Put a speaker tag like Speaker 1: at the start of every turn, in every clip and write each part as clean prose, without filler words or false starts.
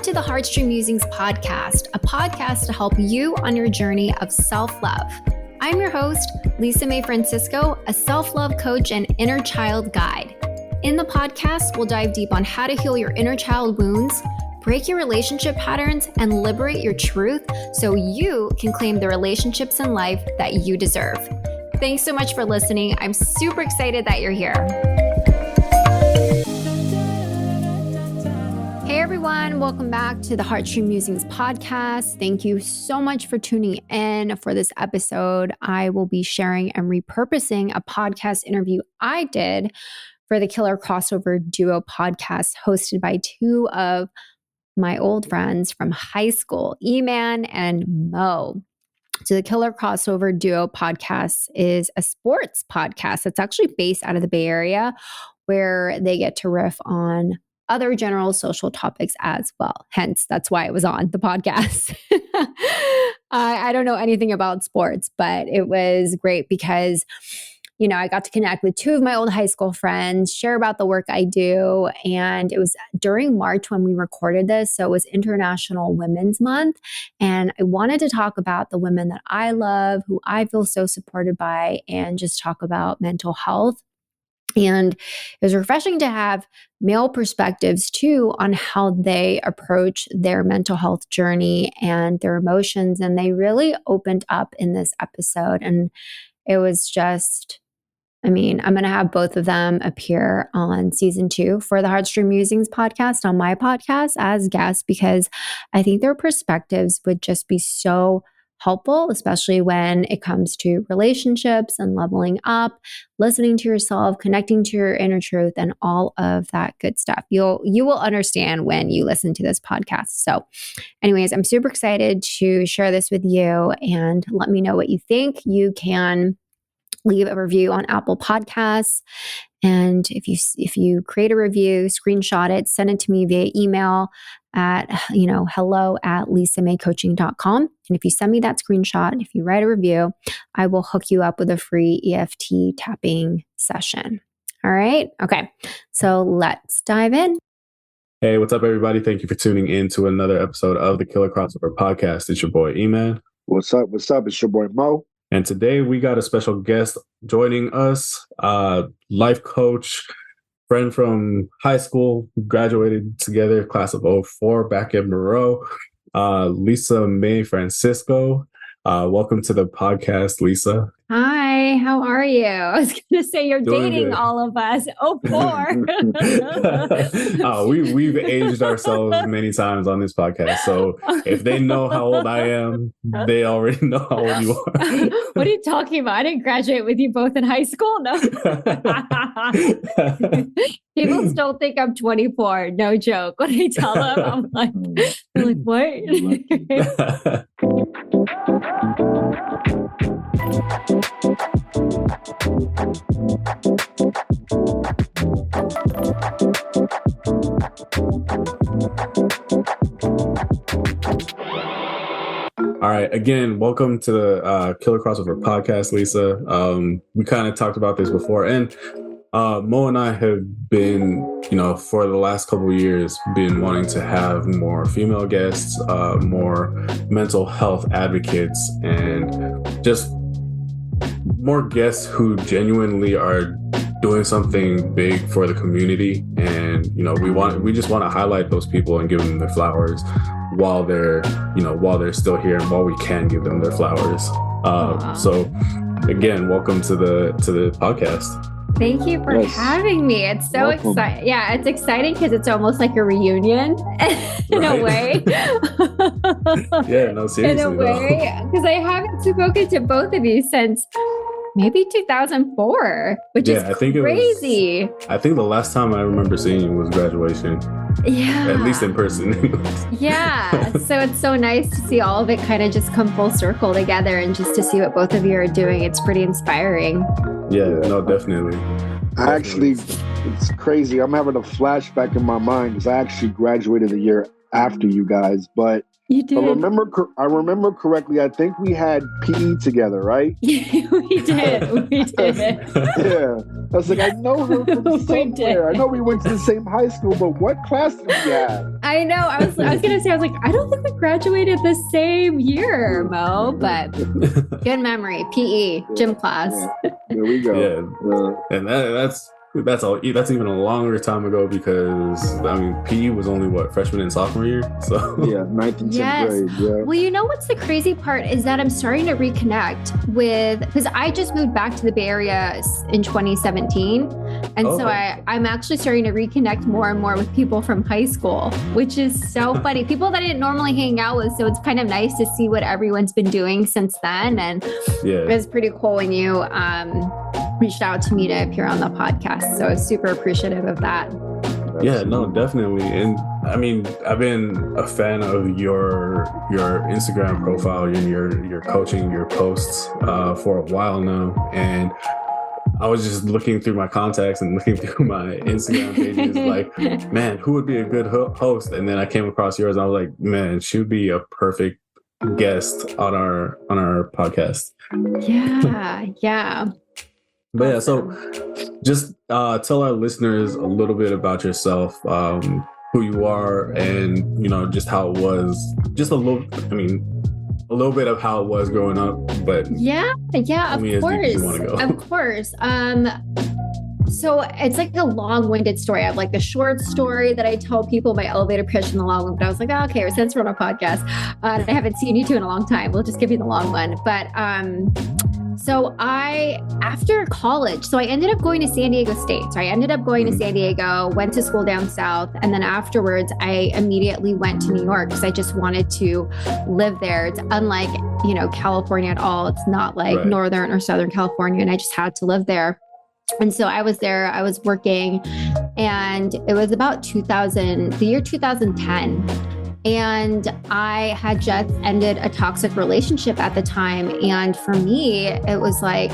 Speaker 1: to the HeartStream Musings podcast, a podcast to help you on your journey of self-love. I'm your host, Lisa Mae Francisco, a self-love coach and inner child guide. In the podcast, we'll dive deep on how to heal your inner child wounds, break your relationship patterns, and liberate your truth so you can claim the relationships in life that you deserve. Thanks so much for listening. I'm super excited that you're here. Hey everyone, welcome back to the HeartStream Musings podcast. Thank you so much for tuning in for this episode. I will be sharing and repurposing a podcast interview I did for the Killer Crossover Duo podcast hosted by two of my old friends from high school, E-Man and Mo. So the Killer Crossover Duo podcast is a sports podcast. It's actually based out of the Bay Area where they get to riff on other general social topics as well. Hence, that's why it was on the podcast. I don't know anything about sports, but it was great because, you know, I got to connect with two of my old high school friends, share about the work I do. And it was during March when we recorded this. So it was International Women's Month. And I wanted to talk about the women that I love, who I feel so supported by, and just talk about mental health. And it was refreshing to have male perspectives too on how they approach their mental health journey and their emotions. And they really opened up in this episode. And it was just, I'm going to have both of them appear on season 2 for the HeartStream Musings podcast on my podcast as guests, because I think their perspectives would just be so helpful, especially when it comes to relationships and leveling up, listening to yourself, connecting to your inner truth, and all of that good stuff. You will understand when you listen to this podcast. So anyways, I'm super excited to share this with you, and let me know what you think. You can leave a review on Apple Podcasts. And if you create a review, screenshot it, send it to me via email at, hello@lisamaecoaching.com. And if you send me that screenshot, if you write a review, I will hook you up with a free EFT tapping session. All right. Okay. So let's dive in.
Speaker 2: Hey, what's up, everybody? Thank you for tuning in to another episode of the Killer Crossover podcast. It's your boy, E-Man.
Speaker 3: What's up? What's up? It's your boy, Mo.
Speaker 2: And today we got a special guest joining us, life coach, friend from high school, graduated together, class of 04 back in Monroe, Lisa Mae Francisco. Welcome to the podcast, Lisa.
Speaker 1: Hi, how are you? I was going to say you're
Speaker 2: Doing
Speaker 1: dating
Speaker 2: good.
Speaker 1: all of us. 04.
Speaker 2: We've aged ourselves many times on this podcast. So if they know how old I am, they already know how old you are.
Speaker 1: What are you talking about? I didn't graduate with you both in high school. No. People still think I'm 24. No joke. When I tell them, they're like, what?
Speaker 2: All right. Again, welcome to the Killer Crossover podcast, Lisa. We kind of talked about this before, and Mo and I have been, for the last couple of years, been wanting to have more female guests, more mental health advocates, and just more guests who genuinely are doing something big for the community. And, we just want to highlight those people and give them their flowers while they're still here and while we can give them their flowers. So again, welcome to the podcast.
Speaker 1: Thank you for having me. It's so exciting. Yeah, it's exciting because it's almost like a reunion in a way.
Speaker 2: Yeah, no, seriously.
Speaker 1: In a way, because I haven't spoken to both of you since maybe 2004, which is crazy.
Speaker 2: I think the last time I remember seeing you was graduation.
Speaker 1: Yeah.
Speaker 2: At least in person.
Speaker 1: Yeah. So it's so nice to see all of it kind of just come full circle together, and just to see what both of you are doing. It's pretty inspiring.
Speaker 2: Yeah, no, definitely.
Speaker 3: It's crazy. I'm having a flashback in my mind because I actually graduated a year after you guys, but
Speaker 1: You did.
Speaker 3: I remember correctly. I think we had PE together, right?
Speaker 1: We did. We did.
Speaker 3: Yeah. I was like, I know her from somewhere. I know we went to the same high school, but what class did we have?
Speaker 1: I know. I was gonna say, I was like, I don't think we graduated the same year, Mo, but good memory. PE, gym class.
Speaker 3: Yeah. There we go.
Speaker 2: Yeah. And that's even a longer time ago, because I mean PE was only freshman and sophomore year, so
Speaker 3: yeah, 9th and 10th grade. Yeah.
Speaker 1: Well, you know what's the crazy part is that I'm starting to reconnect with, because I just moved back to the Bay Area in 2017, and so I'm actually starting to reconnect more and more with people from high school, which is so funny. People that I didn't normally hang out with, so it's kind of nice to see what everyone's been doing since then, and it was pretty cool when you reached out to me to appear on the podcast. So I was super appreciative of that.
Speaker 2: Yeah, no, definitely. And I mean, I've been a fan of your Instagram profile and your coaching, your posts for a while now. And I was just looking through my contacts and looking through my Instagram pages, like, man, who would be a good host? And then I came across yours. And I was like, man, she would be a perfect guest on our podcast.
Speaker 1: Yeah.
Speaker 2: But yeah, so just tell our listeners a little bit about yourself, who you are, and just how it was, just a little bit of how it was growing up. But of course.
Speaker 1: So it's like a long-winded story. I have like the short story that I tell people, my elevator pitch, and the long one. But I was like, okay, since we're on a podcast, I haven't seen you two in a long time. We'll just give you the long one. But so after college, so I ended up going to San Diego State. So I ended up going to San Diego, went to school down south. And then afterwards, I immediately went to New York because I just wanted to live there. It's unlike, California at all. It's not like Northern or Southern California. And I just had to live there. And so I was there, I was working, and it was about the year 2010. And I had just ended a toxic relationship at the time. And for me, it was like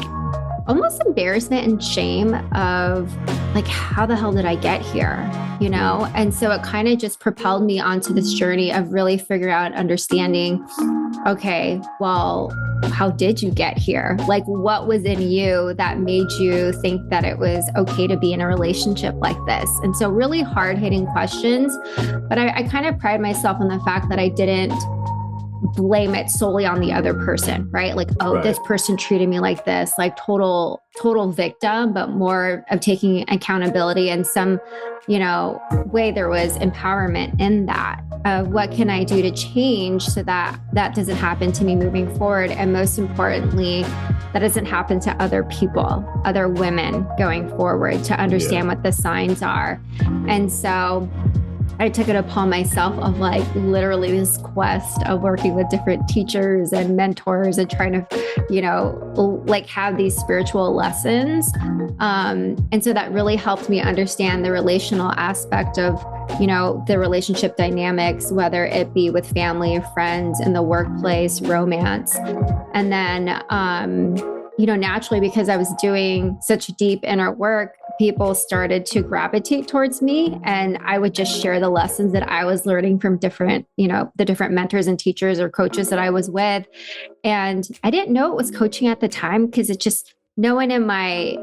Speaker 1: almost embarrassment and shame of like, how the hell did I get here? And so it kind of just propelled me onto this journey of really figuring out, understanding, okay, well, how did you get here? Like, what was in you that made you think that it was okay to be in a relationship like this? And so really hard-hitting questions, but I kind of pride myself on the fact that I didn't blame it solely on the other person, right? Like, this person treated me like this, like total victim, but more of taking accountability in some, way. There was empowerment in that. What can I do to change so that that doesn't happen to me moving forward? And most importantly, that doesn't happen to other people, other women going forward, to understand what the signs are. And so I took it upon myself of like literally this quest of working with different teachers and mentors and trying to, like have these spiritual lessons. And so that really helped me understand the relational aspect of, the relationship dynamics, whether it be with family, friends, in the workplace, romance. And then, naturally, because I was doing such deep inner work, people started to gravitate towards me, and I would just share the lessons that I was learning from different, the different mentors and teachers or coaches that I was with. And I didn't know it was coaching at the time because it just, no one in my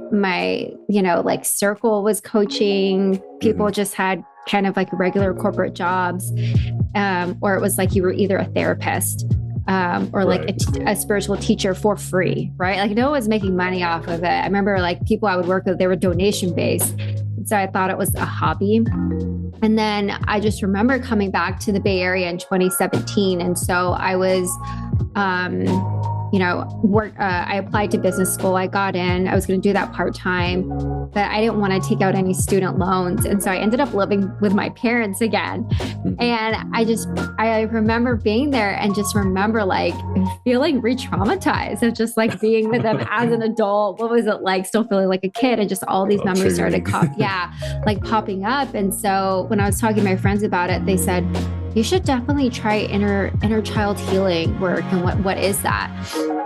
Speaker 1: like circle was coaching. People just had kind of like regular corporate jobs, or it was like you were either a therapist or like a spiritual teacher for free, right? Like no one was making money off of it. I remember like people I would work with, they were donation based. So I thought it was a hobby. And then I just remember coming back to the Bay Area in 2017. And so I was, I applied to business school. I got in, I was going to do that part-time, but I didn't want to take out any student loans. And so I ended up living with my parents again. And I remember being there and just remember like feeling re-traumatized of just like being with them as an adult. What was it like still feeling like a kid? And just all these memories started popping up. And so when I was talking to my friends about it, they said, you should definitely try inner child healing work. And what is that?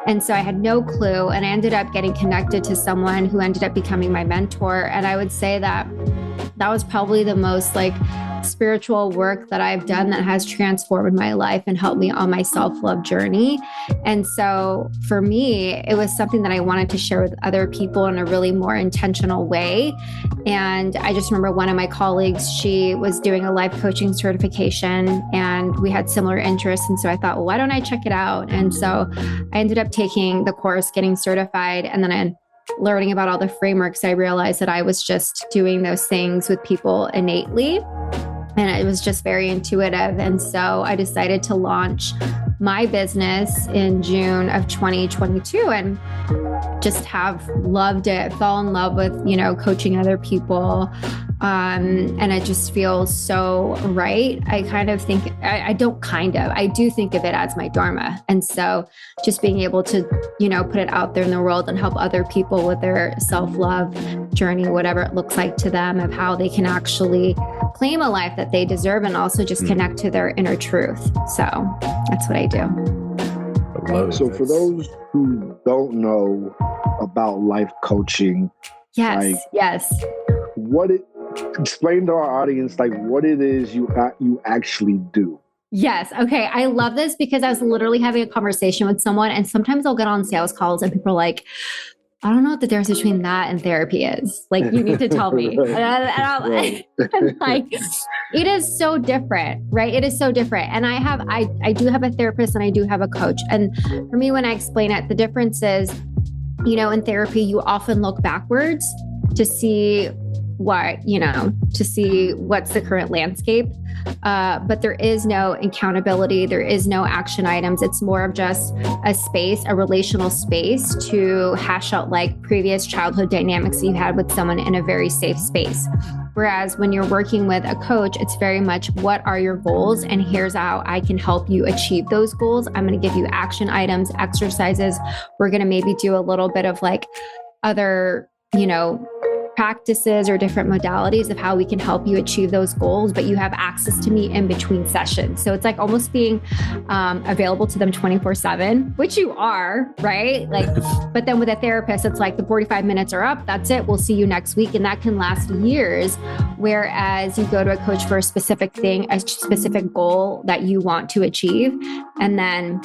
Speaker 1: And so I had no clue. And I ended up getting connected to someone who ended up becoming my mentor. And I would say that was probably the most like spiritual work that I've done that has transformed my life and helped me on my self-love journey. And so for me, it was something that I wanted to share with other people in a really more intentional way. And I just remember one of my colleagues, she was doing a life coaching certification and we had similar interests. And so I thought, well, why don't I check it out? And so I ended up taking the course, getting certified, and then learning about all the frameworks. I realized that I was just doing those things with people innately. And it was just very intuitive. And so I decided to launch my business in June of 2022 and just have loved it, fell in love with, coaching other people. And it just feels so right. I do think of it as my dharma. And so just being able to, put it out there in the world and help other people with their self-love journey, whatever it looks like to them, of how they can actually claim a life that they deserve and also just connect to their inner truth. So that's what I do.
Speaker 2: I love it.
Speaker 3: So for those who don't know about life coaching,
Speaker 1: yes.
Speaker 3: Explain to our audience what it is you actually do.
Speaker 1: Yes. Okay. I love this because I was literally having a conversation with someone, and sometimes I'll get on sales calls and people are like, I don't know what the difference between that and therapy is. Like, you need to tell me. And I'm like, it is so different, right? It is so different. And I do have a therapist and I do have a coach. And for me, when I explain it, the difference is, in therapy, you often look backwards to see what's the current landscape. But there is no accountability. There is no action items. It's more of just a relational space to hash out previous childhood dynamics that you had with someone in a very safe space. Whereas when you're working with a coach, it's very much, what are your goals? And here's how I can help you achieve those goals. I'm going to give you action items, exercises. We're going to maybe do a little bit of other, practices or different modalities of how we can help you achieve those goals, but you have access to me in between sessions. So it's almost being available to them 24/7, which you are, right? But then with a therapist, it's the 45 minutes are up, that's it. We'll see you next week. And that can last years. Whereas you go to a coach for a specific thing, a specific goal that you want to achieve. And then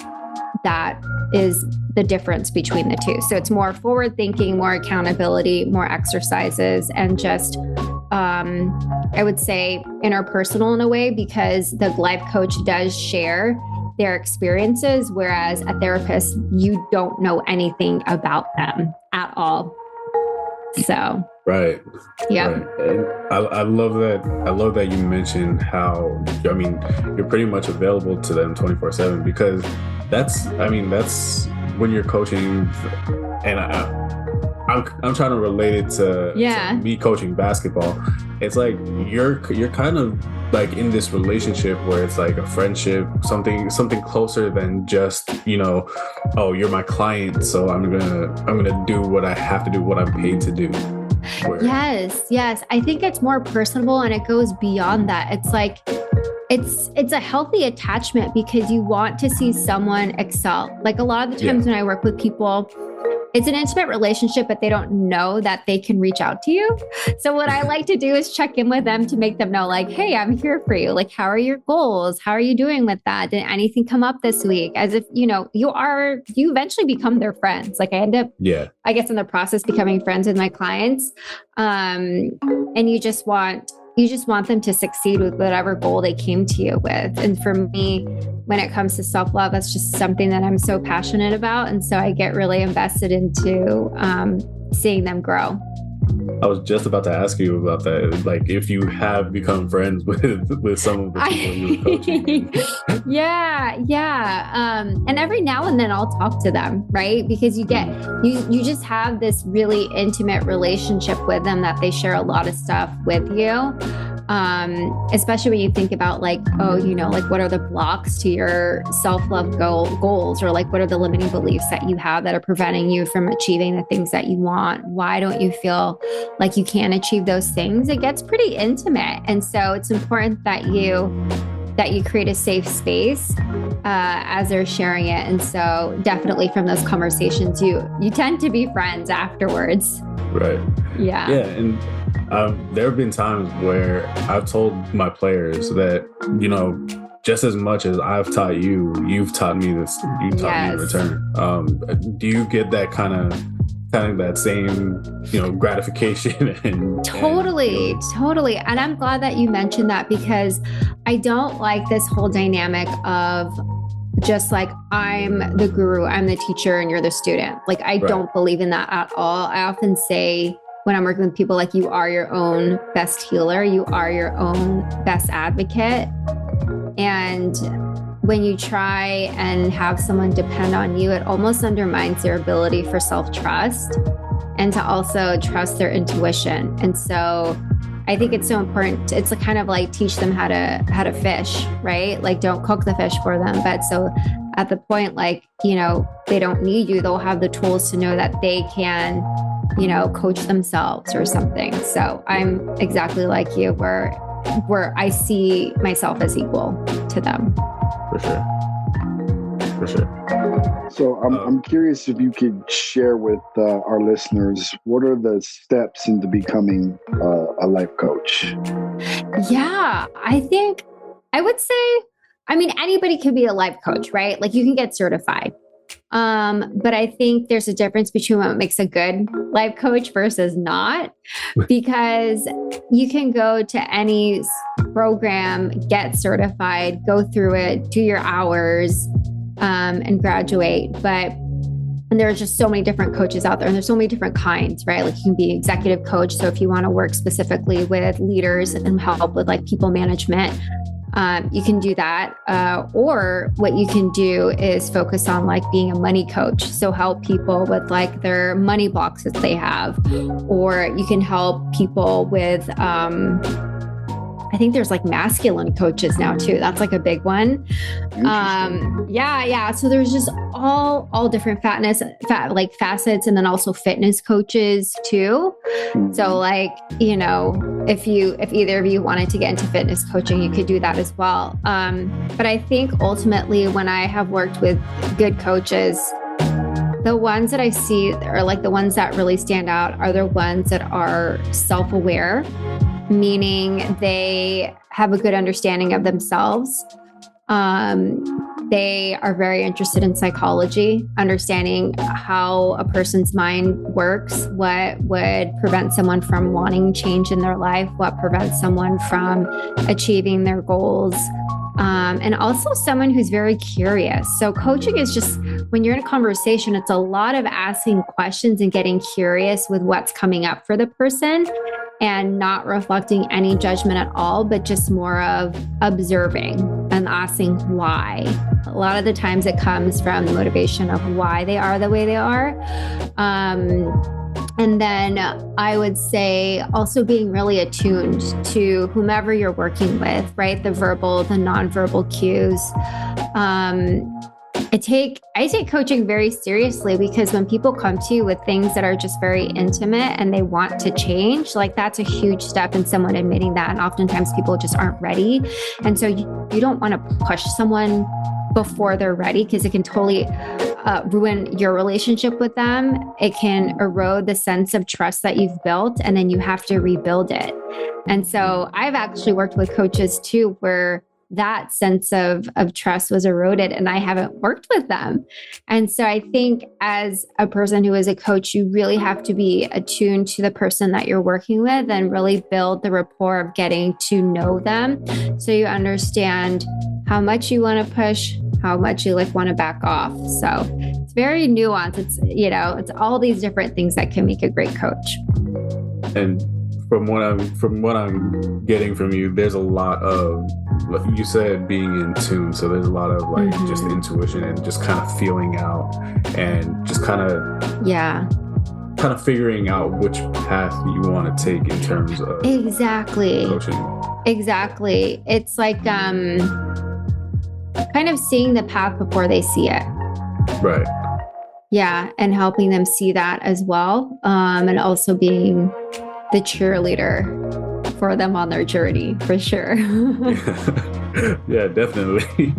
Speaker 1: that is the difference between the two. So it's more forward thinking, more accountability, more exercises, and just, I would say, interpersonal in a way, because the life coach does share their experiences, whereas a therapist, you don't know anything about them at all. So.
Speaker 2: Right.
Speaker 1: Yeah.
Speaker 2: Right. And I love that. I love that you mentioned how, you're pretty much available to them 24/7, because that's when you're coaching, and I'm trying to relate it to me coaching basketball. It's you're kind of in this relationship where it's a friendship, something closer than just, oh, you're my client, so I'm gonna do what I have to do, what I'm paid to do.
Speaker 1: Yes. I think it's more personable and it goes beyond that. It's a healthy attachment because you want to see someone excel. A lot of the times when I work with people, it's an intimate relationship, but they don't know that they can reach out to you. So what I like to do is check in with them to make them know, hey, I'm here for you. How are your goals? How are you doing with that? Did anything come up this week? As if, you eventually become their friends. I end up, I guess, in the process becoming friends with my clients. And you just want them to succeed with whatever goal they came to you with. And for me, when it comes to self-love, that's just something that I'm so passionate about. And so I get really invested into seeing them grow.
Speaker 2: I was just about to ask you about that. If you have become friends with some of the people you're coaching.
Speaker 1: Yeah. And every now and then I'll talk to them, right? Because you just have this really intimate relationship with them that they share a lot of stuff with you. Especially when you think about what are the blocks to your self-love goals, or what are the limiting beliefs that you have that are preventing you from achieving the things that you want? Why don't you feel like you can achieve those things? It gets pretty intimate. And so it's important that you create a safe space as they're sharing it. And so definitely from those conversations, you tend to be friends afterwards.
Speaker 2: Right.
Speaker 1: Yeah.
Speaker 2: Yeah. And There have been times where I've told my players that, just as much as I've taught you, you've taught me this, you've taught me in return. Do you get that kind of that same, gratification?
Speaker 1: Totally. And I'm glad that you mentioned that, because I don't like this whole dynamic of just like, I'm the guru, I'm the teacher, and you're the student. Like, I don't believe in that at all. I often say when I'm working with people, like, you are your own best healer. You are your own best advocate. And when you try and have someone depend on you, it almost undermines their ability for self-trust and to also trust their intuition. And so I think it's so important. It's kind of like teach them how to fish, right? Like, don't cook the fish for them. But so at the point, like, they don't need you, they'll have the tools to know that they can, coach themselves or something. So I'm exactly like you, where I see myself as equal to them.
Speaker 2: For sure.
Speaker 3: So I'm curious if you could share with our listeners, what are the steps into becoming a life coach?
Speaker 1: Yeah, I would say, anybody can be a life coach, right? Like, you can get certified. But I think there's a difference between what makes a good life coach versus not, because you can go to any program, get certified, go through it, do your hours, and graduate. And there are just so many different coaches out there, and there's so many different kinds, right? Like, you can be executive coach. So if you want to work specifically with leaders and help with like people management, you can do that. Or what you can do is focus on like being a money coach. So help people with like their money blocks that they have, or you can help people with, I think there's like masculine coaches now too. That's like a big one. Yeah. So there's just all different facets, and then also fitness coaches too. So like, if either of you wanted to get into fitness coaching, you could do that as well. But I think ultimately, when I have worked with good coaches, the ones that I see are like the ones that really stand out are the ones that are self-aware, meaning they have a good understanding of themselves. They are very interested in psychology, understanding how a person's mind works, what would prevent someone from wanting change in their life, what prevents someone from achieving their goals. And also someone who's very curious. So coaching is just, when you're in a conversation, it's a lot of asking questions and getting curious with what's coming up for the person, and not reflecting any judgment at all, but just more of observing and asking why. A lot of the times it comes from the motivation of why they are the way they are. And then I would say also being really attuned to whomever you're working with, right? The verbal, the nonverbal cues. I take coaching very seriously, because when people come to you with things that are just very intimate and they want to change, like, that's a huge step in someone admitting that. And oftentimes people just aren't ready. And so you don't want to push someone before they're ready, because it can totally ruin your relationship with them. It can erode the sense of trust that you've built, and then you have to rebuild it. And so I've actually worked with coaches too, where that sense of trust was eroded and I haven't worked with them. And so I think as a person who is a coach, you really have to be attuned to the person that you're working with and really build the rapport of getting to know them, so you understand how much you want to push, how much you want to back off. So it's very nuanced. It's all these different things that can make a great coach.
Speaker 2: And from what I'm getting from you, there's a lot of, you said, being in tune. So there's a lot of just intuition and just kind of feeling out and just kind of figuring out which path you want to take in terms of coaching.
Speaker 1: Exactly. It's like kind of seeing the path before they see it.
Speaker 2: Right.
Speaker 1: Yeah. And helping them see that as well. And also being the cheerleader for them on their journey, for sure.
Speaker 2: Yeah, definitely.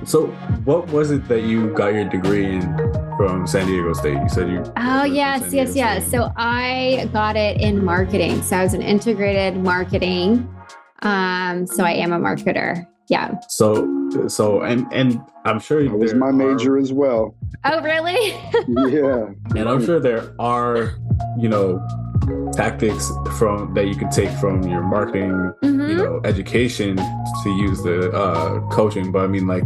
Speaker 2: So what was it that you got your degree in from San Diego State. You said you.
Speaker 1: Oh, yes. So I got it in marketing. So I was an integrated marketing. So I am a marketer. Yeah.
Speaker 2: So and I'm sure
Speaker 3: that was my major as well.
Speaker 1: Oh, really?
Speaker 3: Yeah.
Speaker 2: And I'm sure there are, tactics that you can take from your marketing, education to use the coaching. But I mean, like,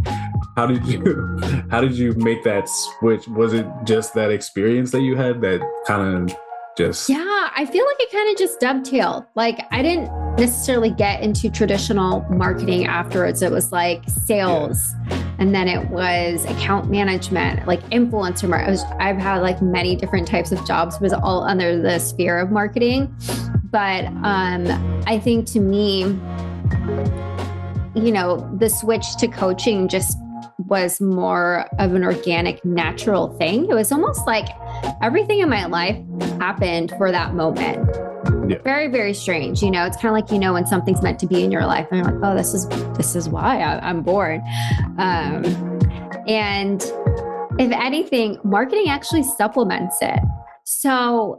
Speaker 2: how did you make that switch? Was it just that experience that you had that kind of just?
Speaker 1: Yeah, I feel like it kind of just dovetailed. Like, I didn't necessarily get into traditional marketing afterwards. It was like sales. Yeah. And then it was account management, like influencer marketing. I've had like many different types of jobs. It was all under the sphere of marketing. But I think to me, the switch to coaching just was more of an organic, natural thing. It was almost like everything in my life happened for that moment. Yeah. Very, very strange. It's kind of like, when something's meant to be in your life and you're like, oh, this is why I'm born. And if anything, marketing actually supplements it. So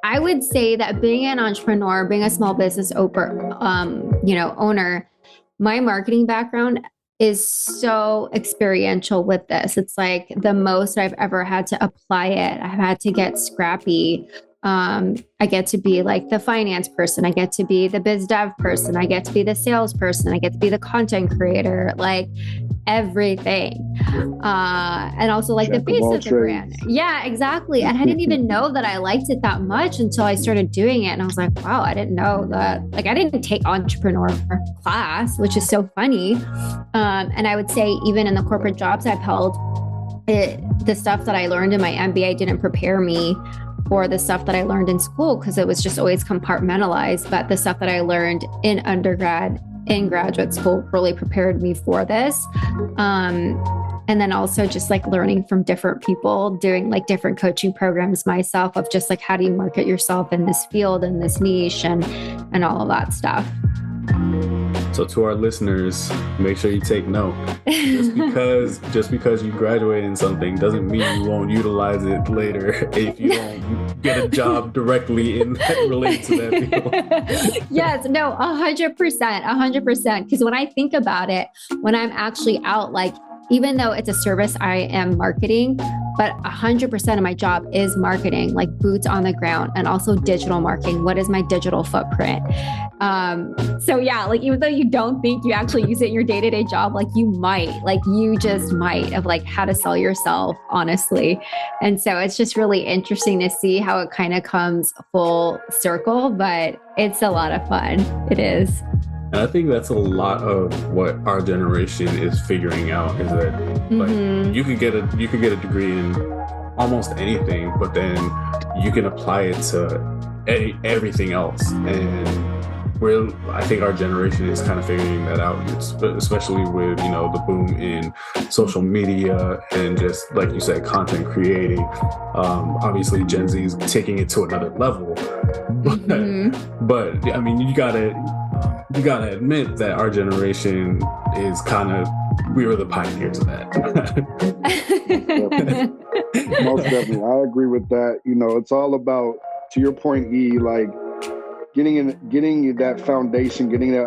Speaker 1: I would say that being an entrepreneur, being a small business owner, my marketing background is so experiential with this. It's like the most I've ever had to apply it. I've had to get scrappy. I get to be like the finance person. I get to be the biz dev person. I get to be the sales person. I get to be the content creator, like everything. And also like the face of the brand. Yeah, exactly. And I didn't even know that I liked it that much until I started doing it. And I was like, wow, I didn't know that. Like, I didn't take entrepreneur class, which is so funny. And I would say even in the corporate jobs I've held, the stuff that I learned in my MBA didn't prepare me for the stuff that I learned in school, because it was just always compartmentalized. But the stuff that I learned in undergrad, in graduate school, really prepared me for this. And then also just like learning from different people, doing like different coaching programs myself of just like, how do you market yourself in this field, in this niche, and all of that stuff.
Speaker 2: So to our listeners, make sure you take note. Just because you graduate in something doesn't mean you won't utilize it later if you don't get a job directly related to that field.
Speaker 1: Yes, no, 100%. Because when I think about it, when I'm actually out, like, even though it's a service I am marketing, but 100% of my job is marketing, like boots on the ground, and also digital marketing. What is my digital footprint? So yeah, like even though you don't think you actually use it in your day-to-day job, like you just might of like how to sell yourself, honestly. And so it's just really interesting to see how it kind of comes full circle, but it's a lot of fun. It is.
Speaker 2: And I think that's a lot of what our generation is figuring out, is that like you could get a degree in almost anything, but then you can apply it to everything else. And I think our generation is kind of figuring that out, especially with the boom in social media and just like you said, content creating. Obviously, Gen Z is taking it to another level, but I mean, you gotta admit that our generation is we were the pioneers of that.
Speaker 3: Most definitely. I agree with that. It's all about, to your point, E, like getting that foundation, getting that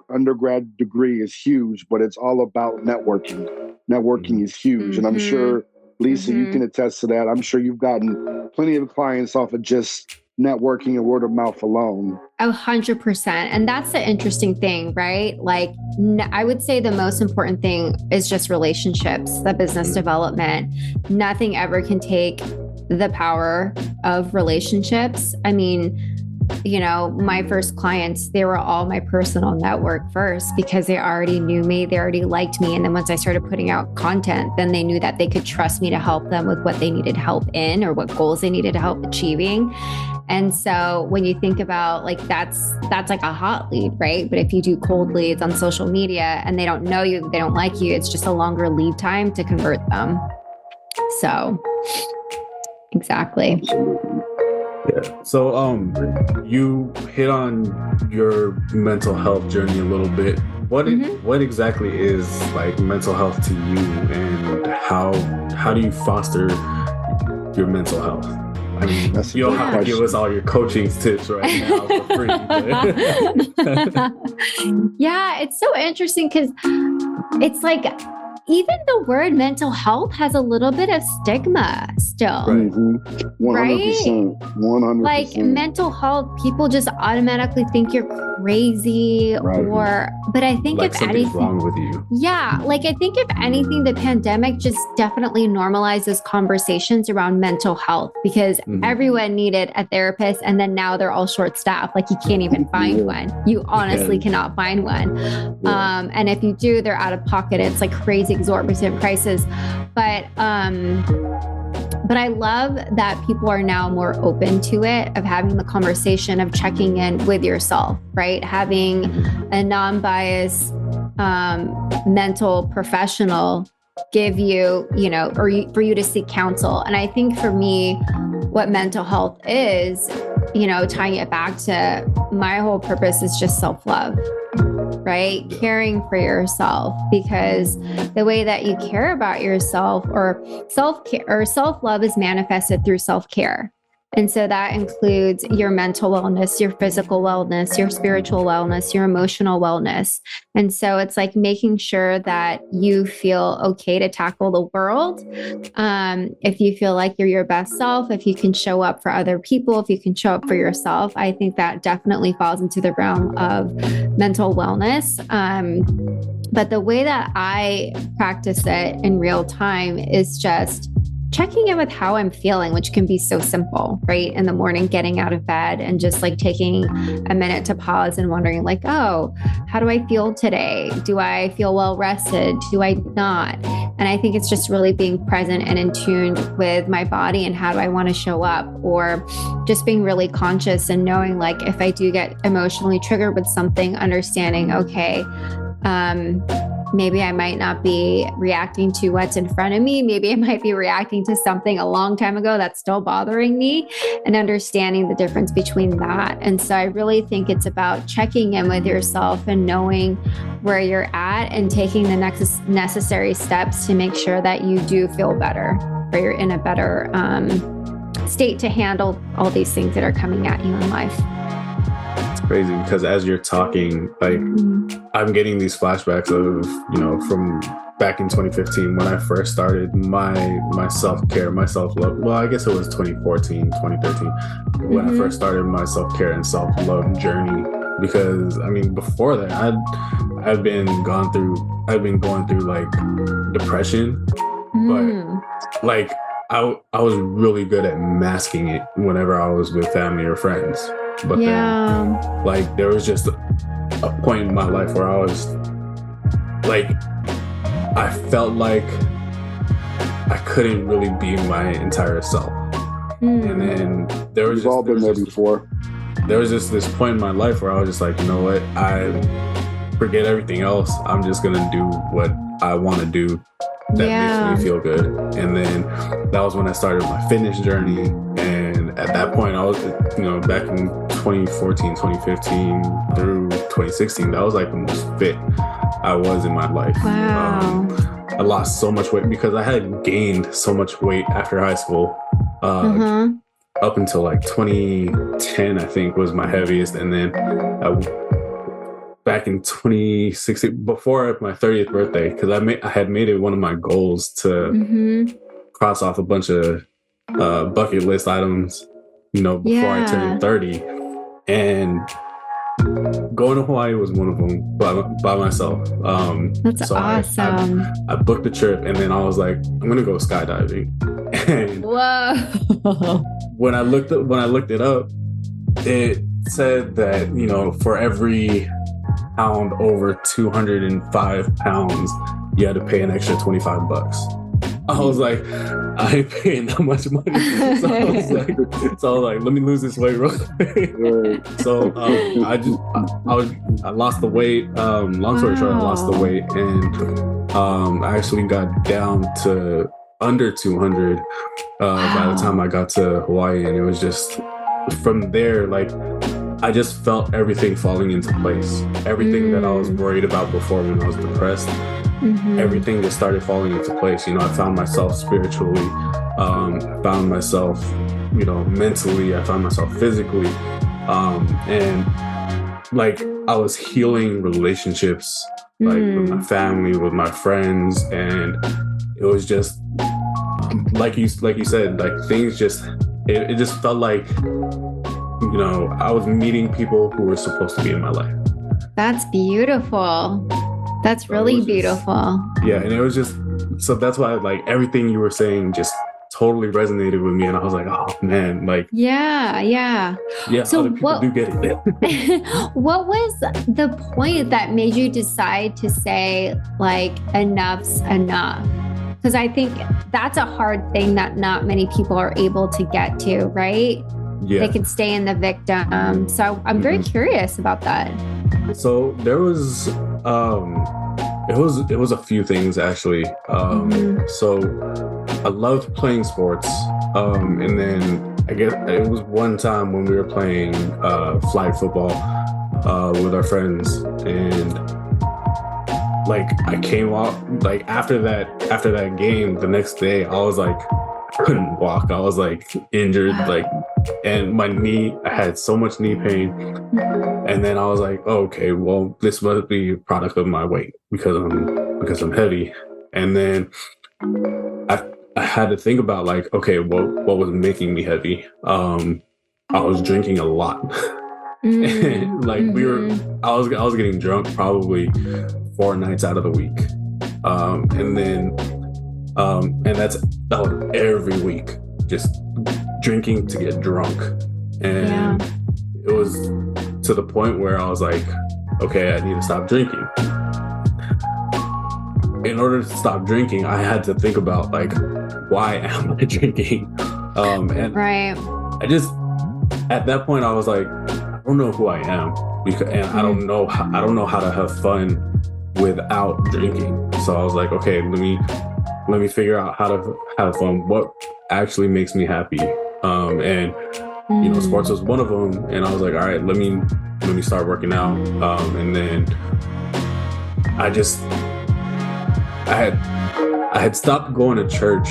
Speaker 3: undergrad degree is huge, but it's all about networking. Networking is huge. And I'm sure, Lisa, you can attest to that. I'm sure you've gotten plenty of clients off of just networking and word of mouth alone.
Speaker 1: 100%. And that's the interesting thing, right? Like, I would say the most important thing is just relationships, the business development. Nothing ever can take the power of relationships. I mean, my first clients, they were all my personal network first, because they already knew me, they already liked me. And then once I started putting out content, then they knew that they could trust me to help them with what they needed help in, or what goals they needed help achieving. And so when you think about like, that's like a hot lead, right? But if you do cold leads on social media and they don't know you, they don't like you, it's just a longer lead time to convert them. So exactly.
Speaker 2: Yeah. So you hit on your mental health journey a little bit. What exactly is like mental health to you, and how do you foster your mental health? I mean, you don't have to give us all your coaching tips right now for free.
Speaker 1: Yeah, it's so interesting because it's like even the word mental health has a little bit of stigma still.
Speaker 2: Right.
Speaker 3: 100%. 100%.
Speaker 1: Like mental health, people just automatically think you're crazy, but I think
Speaker 2: like
Speaker 1: if
Speaker 2: something's
Speaker 1: anything,
Speaker 2: wrong with you.
Speaker 1: Yeah, like I think if anything, the pandemic just definitely normalizes conversations around mental health because everyone needed a therapist, and then now they're all short-staffed. Like you can't even find one. You honestly cannot find one. And if you do, they're out of pocket. It's like crazy exorbitant prices. But I love that people are now more open to it, of having the conversation of checking in with yourself, right? Having a non-biased mental professional give you, for you to seek counsel. And I think for me, what mental health is, tying it back to my whole purpose is just self-love. Right? Caring for yourself, because the way that you care about yourself or self-care or self-love is manifested through self-care. And so that includes your mental wellness, your physical wellness, your spiritual wellness, your emotional wellness. And so it's like making sure that you feel okay to tackle the world. If you feel like you're your best self, if you can show up for other people, if you can show up for yourself, I think that definitely falls into the realm of mental wellness. But the way that I practice it in real time is just checking in with how I'm feeling, which can be so simple, right? In the morning, getting out of bed and just like taking a minute to pause and wondering like, oh, how do I feel today? Do I feel well rested? Do I not? And I think it's just really being present and in tune with my body and how do I want to show up, or just being really conscious and knowing like if I do get emotionally triggered with something, understanding, okay, maybe I might not be reacting to what's in front of me. Maybe I might be reacting to something a long time ago that's still bothering me, and understanding the difference between that. And so I really think it's about checking in with yourself and knowing where you're at and taking the next necessary steps to make sure that you do feel better, or you're in a better state to handle all these things that are coming at you in life.
Speaker 2: Crazy, because as you're talking, like I'm getting these flashbacks of, from back in 2015 when I first started my self-care, my self-love. Well, I guess it was 2014, 2013 when I first started my self-care and self-love journey. Because I mean, before that, I've been going through like depression, but like I was really good at masking it whenever I was with family or friends. But then, like, there was just a point in my life where I was like, I felt like I couldn't really be my entire self. And then there was
Speaker 3: all been there before.
Speaker 2: There was just this point in my life where I was just like, you know what? I forget everything else. I'm just gonna do what I want to do that makes me feel good. And then that was when I started my fitness journey. And at that point, I was, back in 2014, 2015 through 2016, that was like the most fit I was in my life.
Speaker 1: Wow.
Speaker 2: I lost so much weight because I had gained so much weight after high school. Up until like 2010, I think was my heaviest. And then back in 2016, before my 30th birthday, because I had made it one of my goals to cross off a bunch of bucket list items, before I turned 30. And going to Hawaii was one of them by myself.
Speaker 1: That's
Speaker 2: so
Speaker 1: awesome.
Speaker 2: I booked the trip, and then I was like, I'm gonna go skydiving. And
Speaker 1: whoa!
Speaker 2: When I looked it up, it said that for every pound over 205 pounds, you had to pay an extra $25. I was like, I ain't paying that much money. So I was like, let me lose this weight real quick. So I lost the weight. Long story short, I lost the weight, and I actually got down to under 200 by the time I got to Hawaii. And it was just from there, like, I just felt everything falling into place. Everything that I was worried about before when I was depressed everything just started falling into place. You know, I found myself spiritually, found myself, you know, mentally, I found myself physically, and like I was healing relationships, like with my family, with my friends, and it was just like you said, like things just it just felt like, you know, I was meeting people who were supposed to be in my life.
Speaker 1: That's beautiful. That's really beautiful.
Speaker 2: Yeah, and it was just, so that's why like everything you were saying just totally resonated with me, and I was like, oh man, like
Speaker 1: yeah. So
Speaker 2: other people do get it.
Speaker 1: What was the point that made you decide to say like enough's enough? Because I think that's a hard thing that not many people are able to get to, right? Yeah. They can stay in the victim. So I'm very curious about that.
Speaker 2: So there was it was a few things actually. So I loved playing sports. And then I guess it was one time when we were playing flag football with our friends, and like I came out like after that game, the next day I was like, I couldn't walk. I was like injured, like, and my knee, I had so much knee pain. And then I was like, oh, okay, well, this must be a product of my weight because I'm heavy. And then I had to think about like, okay, what was making me heavy? I was drinking a lot. Like I was getting drunk probably 4 nights out of the week. And that was every week, just drinking to get drunk. And it was to the point where I was like, okay, I need to stop drinking. In order to stop drinking, I had to think about like, why am I drinking? And I just, at that point, I was like, I don't know who I am, and I don't know how to have fun without drinking. So I was like, okay, let me figure out how to have fun. What actually makes me happy? And you know, sports was one of them. And I was like, all right, let me start working out. And then I had stopped going to church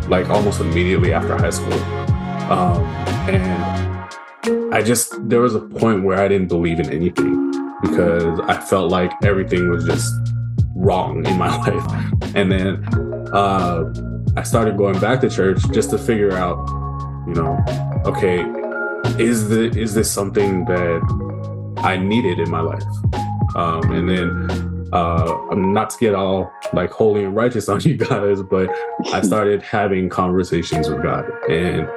Speaker 2: like almost immediately after high school. And there was a point where I didn't believe in anything because I felt like everything was just wrong in my life. And then I started going back to church just to figure out, you know, okay, is this something that I needed in my life? And then I'm not to get all like holy and righteous on you guys, but I started having conversations with God. And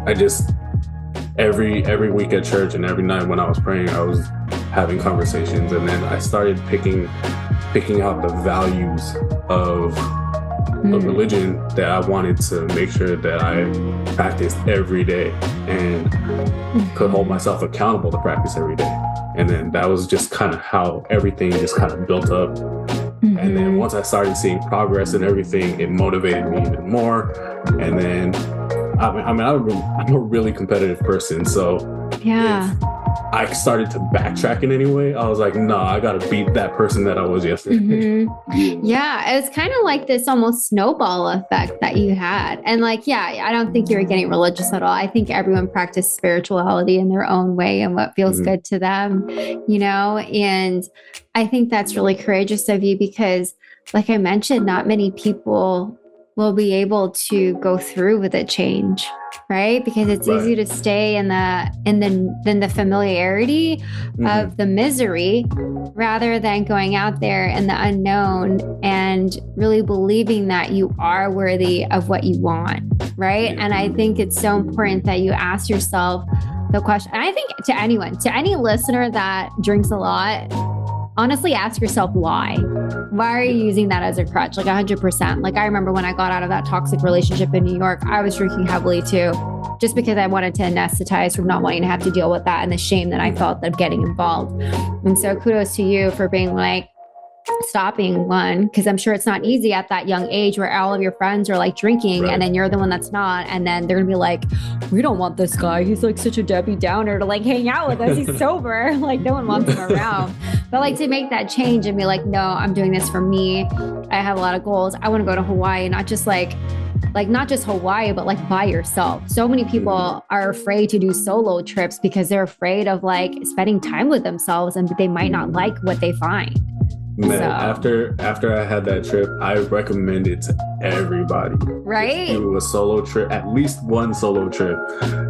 Speaker 2: I just every week at church and every night when I was praying, I was having conversations. And then I started picking out the values of a religion that I wanted to make sure that I practiced every day and could hold myself accountable to practice every day. And then that was just kind of how everything just kind of built up. And then once I started seeing progress and everything, it motivated me even more. And then, I'm a really competitive person. So if I started to backtrack in any way, I was like, no, I got to beat that person that I was yesterday.
Speaker 1: Yeah, it was kind of like this almost snowball effect that you had. And like, I don't think you were getting religious at all. I think everyone practiced spirituality in their own way and what feels good to them, you know? And I think that's really courageous of you because, like I mentioned, not many people will be able to go through with a change, right? Because it's easy to stay in the familiarity of the misery rather than going out there in the unknown and really believing that you are worthy of what you want, right? And I think it's so important that you ask yourself the question, and I think to any listener that drinks a lot, honestly, ask yourself why. Why are you using that as a crutch? Like 100%. Like I remember when I got out of that toxic relationship in New York, I was drinking heavily too, just because I wanted to anesthetize from not wanting to have to deal with that and the shame that I felt of getting involved. And so kudos to you for being like, stopping one, because I'm sure it's not easy at that young age where all of your friends are like drinking and then you're the one that's not, and then they're gonna be like, we don't want this guy, he's like such a Debbie Downer to like hang out with us, he's sober, like no one wants him around. But like to make that change and be like, no, I'm doing this for me, I have a lot of goals, I want to go to Hawaii, not just not just Hawaii, but like by yourself. So many people are afraid to do solo trips because they're afraid of like spending time with themselves and they might not like what they find.
Speaker 2: Man, after I had that trip, I recommend it to everybody.
Speaker 1: Right?
Speaker 2: Just do a solo trip, at least one solo trip,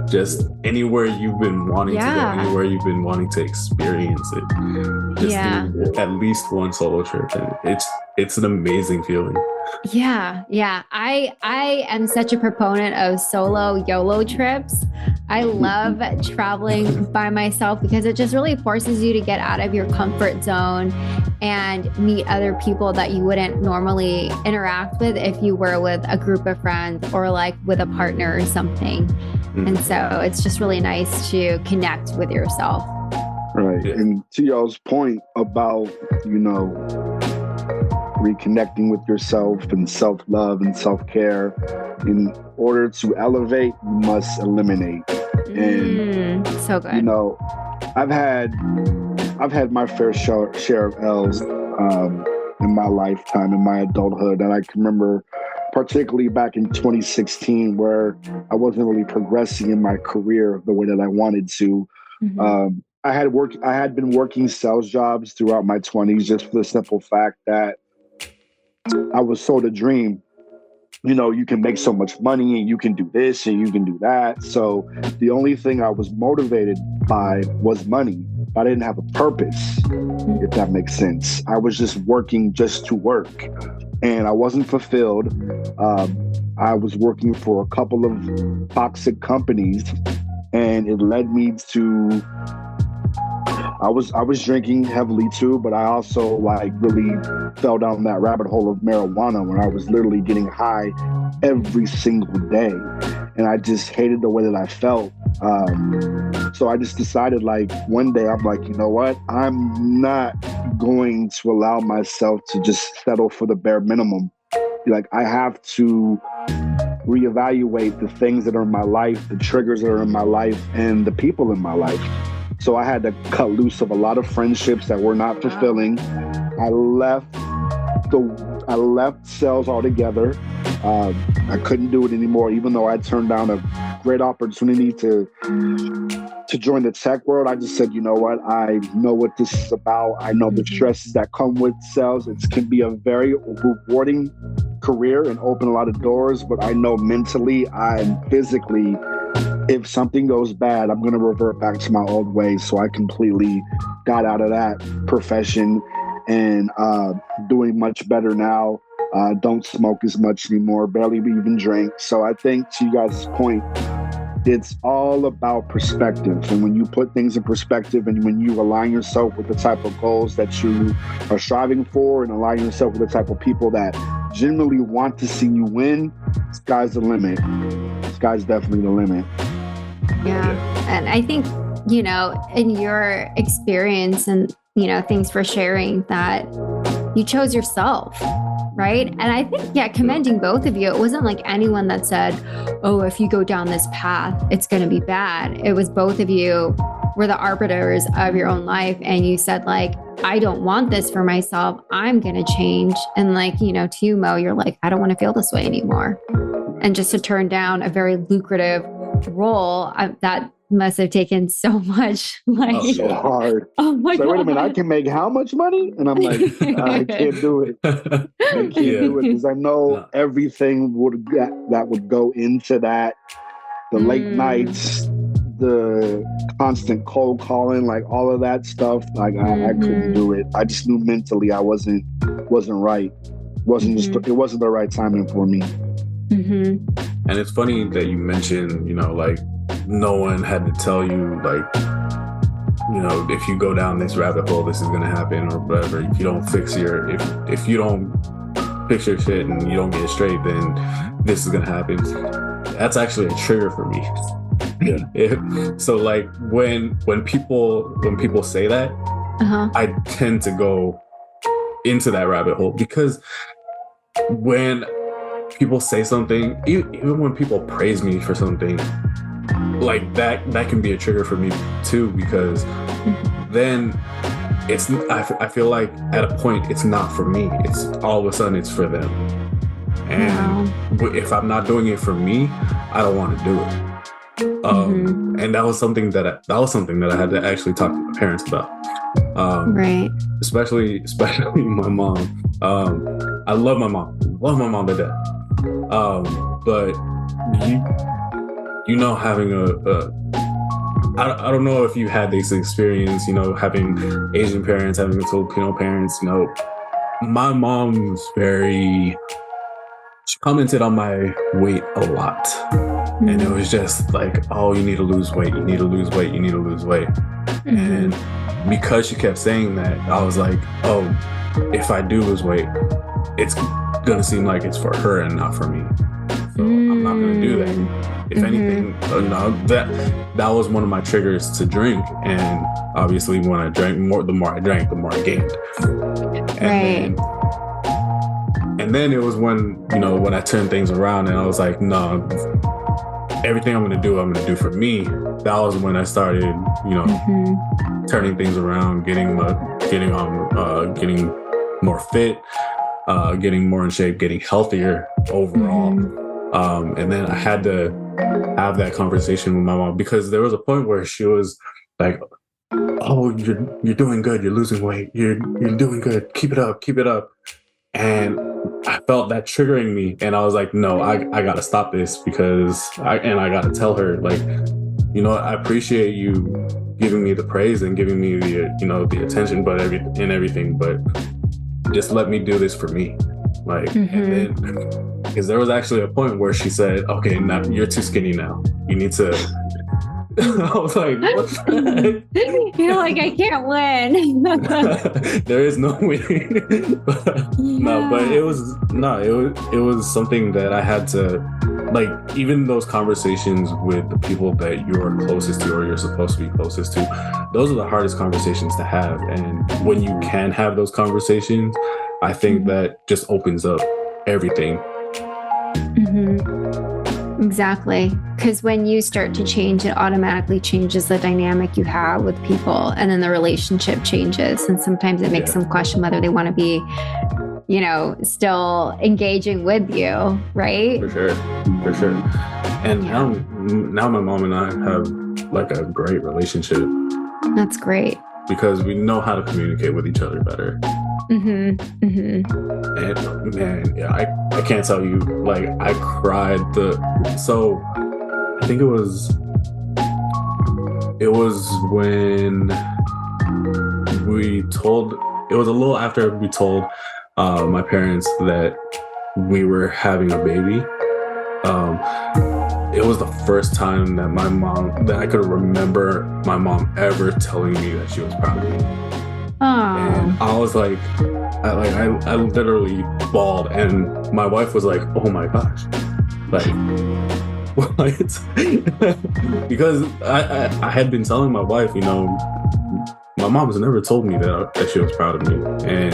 Speaker 2: just anywhere you've been wanting to go, anywhere you've been wanting to experience it. Just do at least one solo trip, and it's an amazing feeling.
Speaker 1: Yeah. I am such a proponent of solo YOLO trips. I love traveling by myself because it just really forces you to get out of your comfort zone and meet other people that you wouldn't normally interact with if you were with a group of friends or like with a partner or something. And so it's just really nice to connect with yourself.
Speaker 3: Right. Yeah. And to y'all's point about, reconnecting with yourself and self-love and self-care, in order to elevate, you must eliminate. And
Speaker 1: so good.
Speaker 3: I've had my fair share of L's in my lifetime, in my adulthood, and I can remember particularly back in 2016 where I wasn't really progressing in my career the way that I wanted to. I had been working sales jobs throughout my 20s just for the simple fact that I was sold a dream. You can make so much money and you can do this and you can do that. So the only thing I was motivated by was money. I didn't have a purpose, if that makes sense. I was just working just to work, and I wasn't fulfilled. I was working for a couple of toxic companies, and it led me to I was drinking heavily too, but I also really fell down that rabbit hole of marijuana when I was literally getting high every single day. And I just hated the way that I felt. So I just decided one day, I'm like, you know what? I'm not going to allow myself to just settle for the bare minimum. I have to reevaluate the things that are in my life, the triggers that are in my life, and the people in my life. So I had to cut loose of a lot of friendships that were not fulfilling. I left sales altogether. I couldn't do it anymore, even though I turned down a great opportunity to join the tech world. I just said, you know what? I know what this is about. I know the stresses that come with sales. It can be a very rewarding career and open a lot of doors, but I know mentally and physically, if something goes bad, I'm going to revert back to my old ways. So I completely got out of that profession and doing much better now. Don't smoke as much anymore, barely even drink. So I think, to you guys' point, it's all about perspective. And when you put things in perspective and when you align yourself with the type of goals that you are striving for and align yourself with the type of people that genuinely want to see you win, sky's the limit. Sky's definitely the limit.
Speaker 1: Yeah. And I think, in your experience and, thanks for sharing that you chose yourself, right? And I think, commending both of you, it wasn't like anyone that said, oh, if you go down this path, it's going to be bad. It was both of you were the arbiters of your own life. And you said I don't want this for myself. I'm going to change. And to you, Mo, you're like, I don't want to feel this way anymore. And just to turn down a very lucrative role that must have taken so much
Speaker 3: so hard.
Speaker 1: Oh my God.
Speaker 3: Wait a minute, I can make how much money? And I'm like, I can't do it. I can't do it because I know everything that would go into that. The late nights, the constant cold calling, all of that stuff. I couldn't do it. I just knew mentally I wasn't right. It wasn't the right timing for me.
Speaker 2: And it's funny that you mentioned, no one had to tell you, if you go down this rabbit hole, this is going to happen or whatever. If you don't fix if you don't fix your shit and you don't get it straight, then this is going to happen. That's actually a trigger for me. So when people say that, I tend to go, into that rabbit hole, because when people say something, even when people praise me for something, like that can be a trigger for me too, because then I feel like at a point it's not for me. It's all of a sudden it's for them. And if I'm not doing it for me, I don't want to do it. And that was something that I had to actually talk to my parents about.
Speaker 1: Right.
Speaker 2: Especially my mom. I love my mom to death. But having I don't know if you had this experience, having Asian parents, having Filipino parents, my mom's she commented on my weight a lot. And it was just like, oh, you need to lose weight. You need to lose weight. You need to lose weight. And because she kept saying that, I was like, oh, if I do lose weight, it's going to seem like it's for her and not for me. So I'm not going to do that. If anything, that was one of my triggers to drink. And obviously when I drank more, the more I drank, the more I gained. And then it was when I turned things around and I was like, no, everything I'm going to do for me. That was when I started, turning things around, getting more fit, getting more in shape, getting healthier overall. And then I had to have that conversation with my mom, because there was a point where she was like, oh, you're doing good. You're losing weight. You're doing good. Keep it up. And I felt that triggering me. And I was like, no, I got to stop this, because I got to tell her, like, I appreciate you giving me the praise and giving me the attention, but everything, but just let me do this for me. Like, and then, because there was actually a point where she said, okay, now you're too skinny now. You need to, I was like, what the heck?
Speaker 1: You're like, I can't win.
Speaker 2: There is no winning. But it was something that I had to, like, even those conversations with the people that you're closest to or you're supposed to be closest to, those are the hardest conversations to have. And when you can have those conversations, I think that just opens up everything.
Speaker 1: Exactly. Because when you start to change, it automatically changes the dynamic you have with people, and then the relationship changes. And sometimes it makes them question whether they want to be, still engaging with you, right?
Speaker 2: For sure. And now my mom and I have like a great relationship.
Speaker 1: That's great.
Speaker 2: Because we know how to communicate with each other better. And man, I can't tell you, like, I cried. So I think it was when it was a little after we told my parents that we were having a baby. It was the first time that I could remember my mom ever telling me that she was proud of me. And I was like, I literally bawled, and my wife was like, oh my gosh, like, what? Because I had been telling my wife, my mom has never told me that she was proud of me. And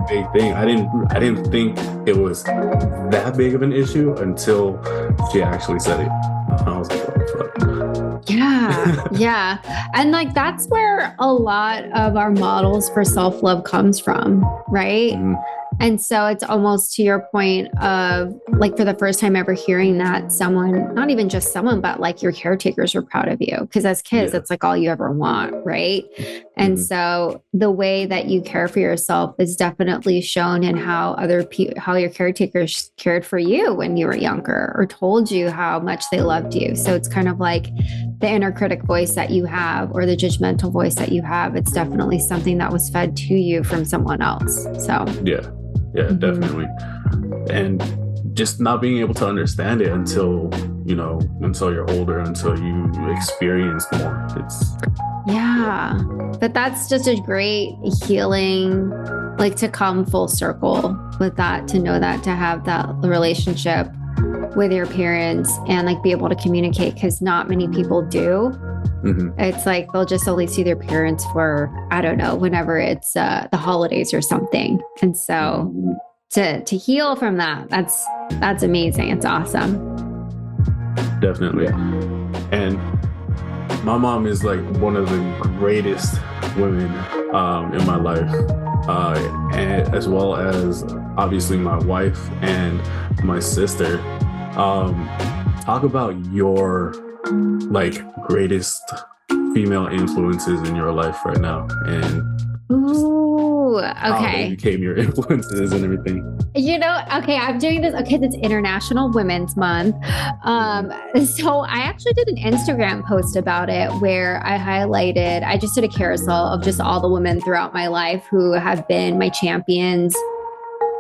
Speaker 2: big thing, I didn't think it was that big of an issue until she actually said it. I was like, oh, fuck.
Speaker 1: Yeah. And like, that's where a lot of our models for self-love comes from, right? And so it's almost to your point of, like, for the first time ever hearing that someone, not even just someone, but like your caretakers were proud of you. Because as kids, it's like all you ever want, right? And so the way that you care for yourself is definitely shown in how how your caretakers cared for you when you were younger, or told you how much they loved you. So it's kind of like the inner critic voice that you have, or the judgmental voice that you have. It's definitely something that was fed to you from someone else. So
Speaker 2: yeah, definitely. And just not being able to understand it until you're older, until you experience more.
Speaker 1: But that's just a great healing, like, to come full circle with that, to know that, to have that relationship with your parents and like be able to communicate, because not many people do. It's like they'll just only see their parents for, I don't know, whenever it's the holidays or something. And so to heal from that, that's amazing. It's awesome.
Speaker 2: Definitely. And my mom is like one of the greatest women in my life, and as well as obviously my wife and my sister. Talk about your like greatest female influences in your life right now, and how they became your influences and everything.
Speaker 1: Okay, I'm doing this. Okay, it's International Women's Month. So I actually did an Instagram post about it where I just did a carousel of just all the women throughout my life who have been my champions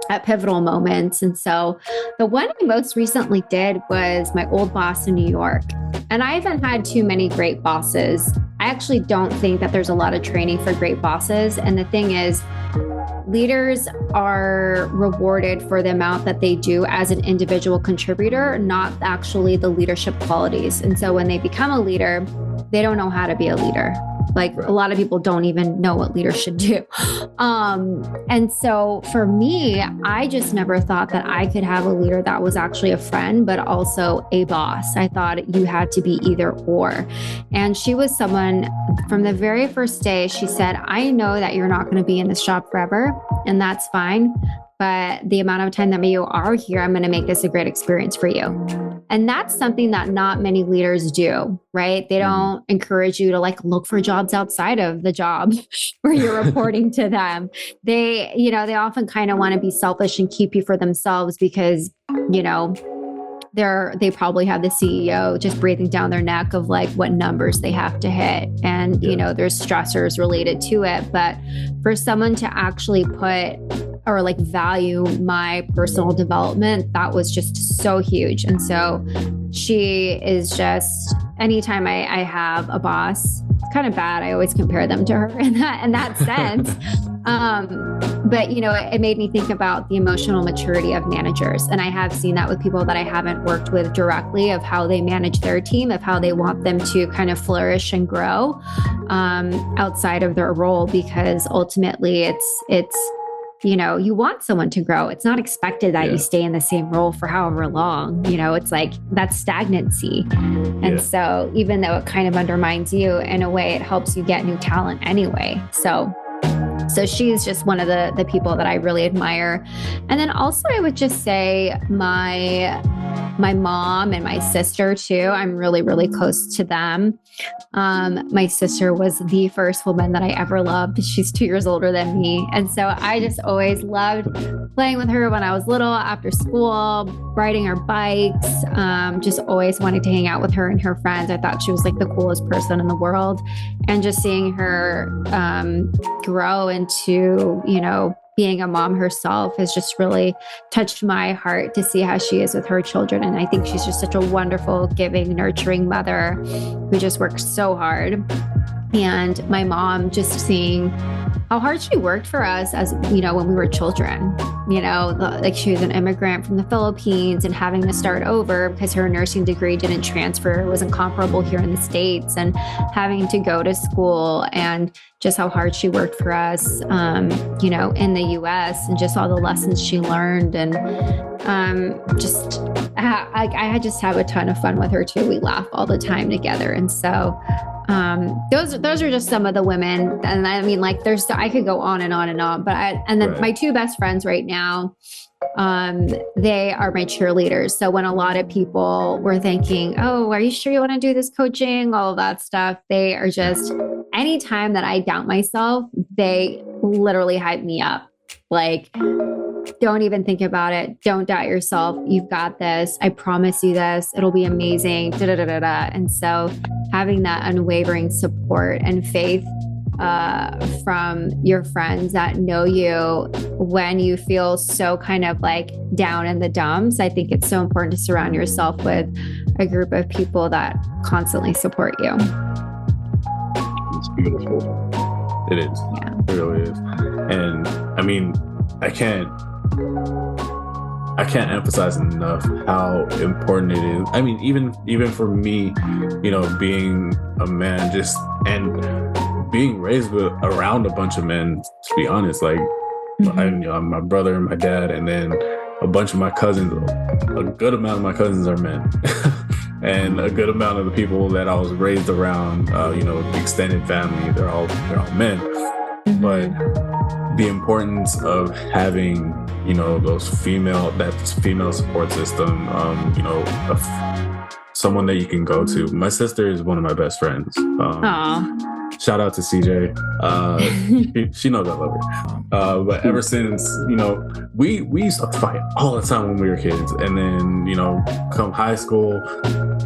Speaker 1: at pivotal moments. And so the one I most recently did was my old boss in New York. And I haven't had too many great bosses. I actually don't think that there's a lot of training for great bosses. And the thing is, leaders are rewarded for the amount that they do as an individual contributor, not actually the leadership qualities. And so when they become a leader, they don't know how to be a leader. Like a lot of people don't even know what leaders should do. And so for me, I just never thought that I could have a leader that was actually a friend, but also a boss. I thought you had to be either or. And she was someone from the very first day, she said, I know that you're not going to be in this job forever, and that's fine. But the amount of time that you are here, I'm going to make this a great experience for you. And that's something that not many leaders do, right? They don't encourage you to like look for jobs outside of the job where you're reporting to them. They often kind of want to be selfish and keep you for themselves because, they probably have the CEO just breathing down their neck of like what numbers they have to hit. And, there's stressors related to it. But for someone to actually put or like value my personal development, that was just so huge. And so she is just, anytime I have a boss, it's kind of bad. I always compare them to her in that sense. But it made me think about the emotional maturity of managers. And I have seen that with people that I haven't worked with directly, of how they manage their team, of how they want them to kind of flourish and grow outside of their role, because ultimately it's you want someone to grow. It's not expected that you stay in the same role for however long. It's like that's stagnancy. And so even though it kind of undermines you, in a way, it helps you get new talent anyway. So she's just one of the people that I really admire. And then also I would just say my mom and my sister too. I'm really, really close to them. My sister was the first woman that I ever loved. She's 2 years older than me. And so I just always loved playing with her when I was little, after school, riding our bikes, just always wanted to hang out with her and her friends. I thought she was like the coolest person in the world. And just seeing her grow into, being a mom herself has just really touched my heart to see how she is with her children. And I think she's just such a wonderful, giving, nurturing mother who just works so hard. And my mom, just seeing how hard she worked for us as, when we were children, like she was an immigrant from the Philippines and having to start over because her nursing degree didn't transfer, wasn't comparable here in the States, and having to go to school, and just how hard she worked for us, in the US, and just all the lessons she learned. And I just have a ton of fun with her too. We laugh all the time together. And so those are just some of the women. And I mean, like I could go on and on and on, but my two best friends right now, they are my cheerleaders. So when a lot of people were thinking, oh, are you sure you want to do this coaching? All of that stuff. They are just, anytime that I doubt myself, they literally hype me up. Like, don't even think about it. Don't doubt yourself. You've got this. I promise you this. It'll be amazing. Da, da, da, da, da. And so having that unwavering support and faith from your friends that know you when you feel so kind of like down in the dumps, I think it's so important to surround yourself with a group of people that constantly support you.
Speaker 3: It's beautiful.
Speaker 2: It is. Yeah. It really is. And I mean, I can't I can't emphasize enough how important it is. I mean, even for me, you know, being a man, just and being raised around a bunch of men. To be honest, like my brother and my dad, and then a bunch of my cousins. A good amount of my cousins are men, and a good amount of the people that I was raised around, you know, the extended family, they're all men. But the importance of having, you know, that female support system, you know, someone that you can go to. My sister is one of my best friends. Shout out to CJ. She knows I love her. But ever since, you know, we used to fight all the time when we were kids. And then, you know, come high school,